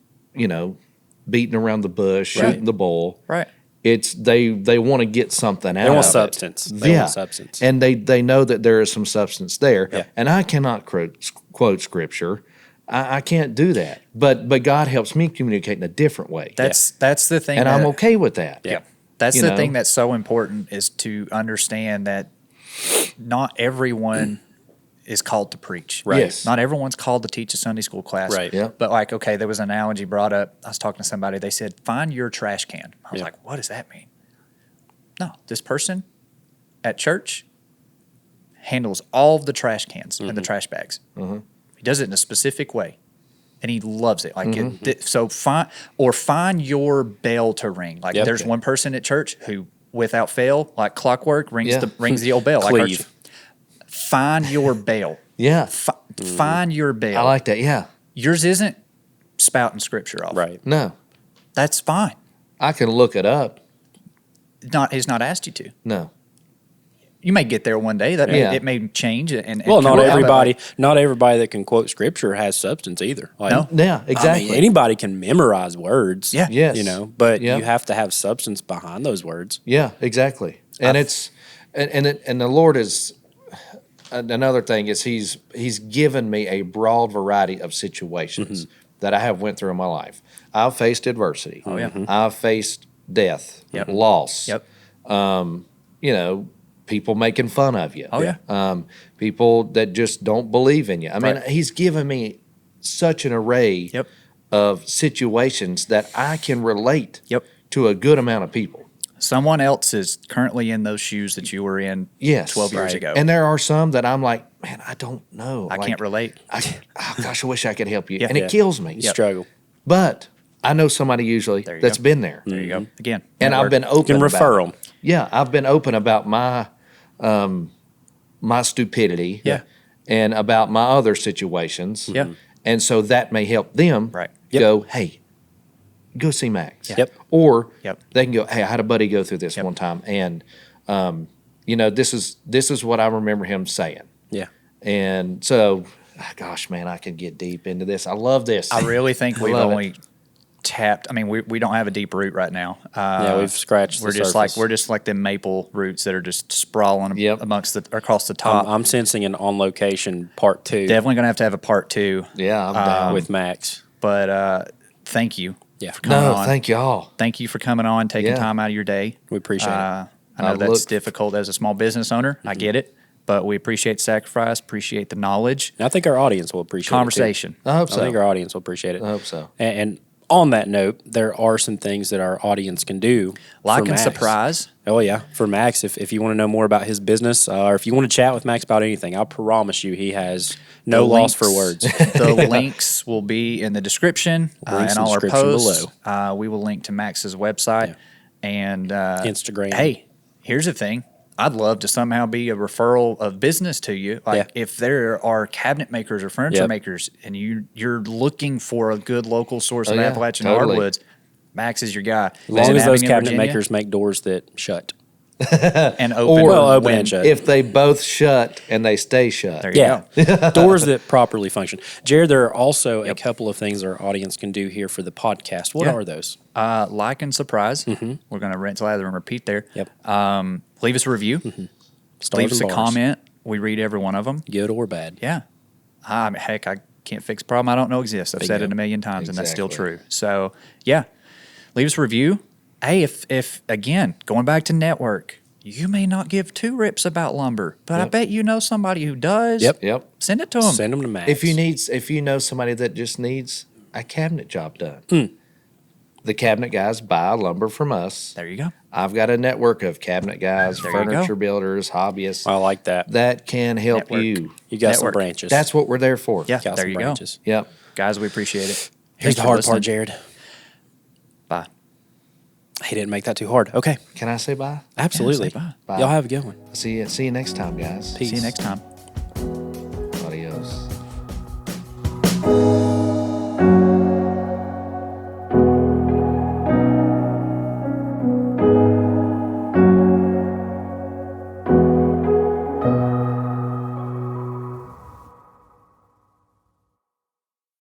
beating around the bush, Right. shooting the bull. Right. It's they want to get something out They want of it. substance. They want substance. And they know that there is some substance there. Yeah. And I cannot quote scripture. I can't do that. But God helps me communicate in a different way. That's the thing. and that, I'm okay with that. Yeah. That's You the know? thing that's so important is to understand that not everyone is called to preach. Right. Yes. Not everyone's called to teach a Sunday school class. Right. Yeah. But okay, there was an analogy brought up. I was talking to somebody. They said, find your trash can. I was Yeah. like, what does that mean? No, this person at church handles all of the trash cans and the trash bags. He does it in a specific way. And he loves it. Like so find your bell to ring. Like Yep. there's one person at church who without fail, like clockwork, rings Yeah. the old bell. Like our Cleave. find your bell. Yeah. Find your bell. I like that. Yeah. Yours isn't spouting scripture off. Right. No. That's fine. I can look it up. He's not asked you to. No. You may get there one day. That Yeah. it may change. And Well, not come out, but, everybody that can quote scripture has substance either. Like, No. Yeah, I exactly. mean, anybody can memorize words. Yeah. Yes. But Yeah. you have to have substance behind those words. Yeah, exactly. And and the Lord is another thing is he's given me a broad variety of situations that I have went through in my life. I've faced adversity. Oh, yeah. I've faced death, Yep. loss. Yep. People making fun of you. Oh, yeah. People that just don't believe in you. I mean, Right. he's given me such an array Yep. of situations that I can relate Yep. to a good amount of people. Someone else is currently in those shoes that you were in Yes. 12 years Right. ago. And there are some that I'm like, man, I don't know. I can't relate. Gosh, I wish I could help you. Yeah. And it Yeah. kills me. You struggle. But I know somebody usually There you that's go. been there. There you go. Again. And network. I've been You open can refer about them. Yeah, I've been open about my stupidity. Yeah. And about my other situations. Yeah. And so that may help them Right. Yep. go, hey, go see Max. Yep. Or Yep. they can go, hey, I had a buddy go through this Yep. one time, and this is what I remember him saying. Yeah. And so, gosh, man, I can get deep into this. I love this. I really think we've love it. only tapped. I mean, we don't have a deep root right now. Yeah, we've scratched the We're just surface. like them maple roots that are just sprawling Yep. across the top. I'm sensing an on location part 2 Definitely gonna have a part 2. Yeah, I'm down. with Max. But thank you. Yeah. for coming No, on. thank y'all. Thank you for coming on, taking Yeah. time out of your day. We appreciate it. I know I that's look- difficult as a small business owner. I get it, but we appreciate the sacrifice, appreciate the knowledge, And I think our audience will appreciate it. conversation. I hope Too. so. I think our audience will appreciate it. I hope so. And on that note, there are some things that our audience can do. Like for and Max. surprise. Oh, yeah. For Max, if you want to know more about his business or if you want to chat with Max about anything, I promise you he has no The loss for links- words. The links will be in the description Links and in all our description posts. We will link to Max's website and Instagram. Hey, here's the thing. I'd love to somehow be a referral of business to you. Like if there are cabinet makers or furniture makers and you're looking for a good local source of Appalachian hardwoods, Max is your guy. As long as those cabinet makers make doors that shut. And open. Open and shut. If they both shut and they stay shut. There you go. Doors that properly function. Jared, there are also a couple of things our audience can do here for the podcast. What are those? Like and surprise. We're going to rinse, lather, and repeat there. Yep. Leave us a review. Leave us a comment. We read every one of them. Good or bad. Yeah. Heck, I can't fix a problem I don't know exists. I've said it a million times, and that's still true. So, yeah. Leave us a review. Hey, if again, going back to network, you may not give two rips about lumber, but I bet you know somebody who does. Yep. Send it to them. Send them to Max. If you know somebody that just needs a cabinet job done, the cabinet guys buy lumber from us. There you go. I've got a network of cabinet guys, There you go. furniture builders, hobbyists I like that. that can help Network. you. You got some Network. branches. That's what we're there for. Yeah, Got there some you branches. Yep. go. Guys, we appreciate it. Here's Thanks the for hard listening. part, Jared. Bye. He didn't make that too hard. Okay. Can I say bye? Absolutely. say bye. Bye. Y'all have a good one. See you next time, guys. Peace. See you next time. Adios.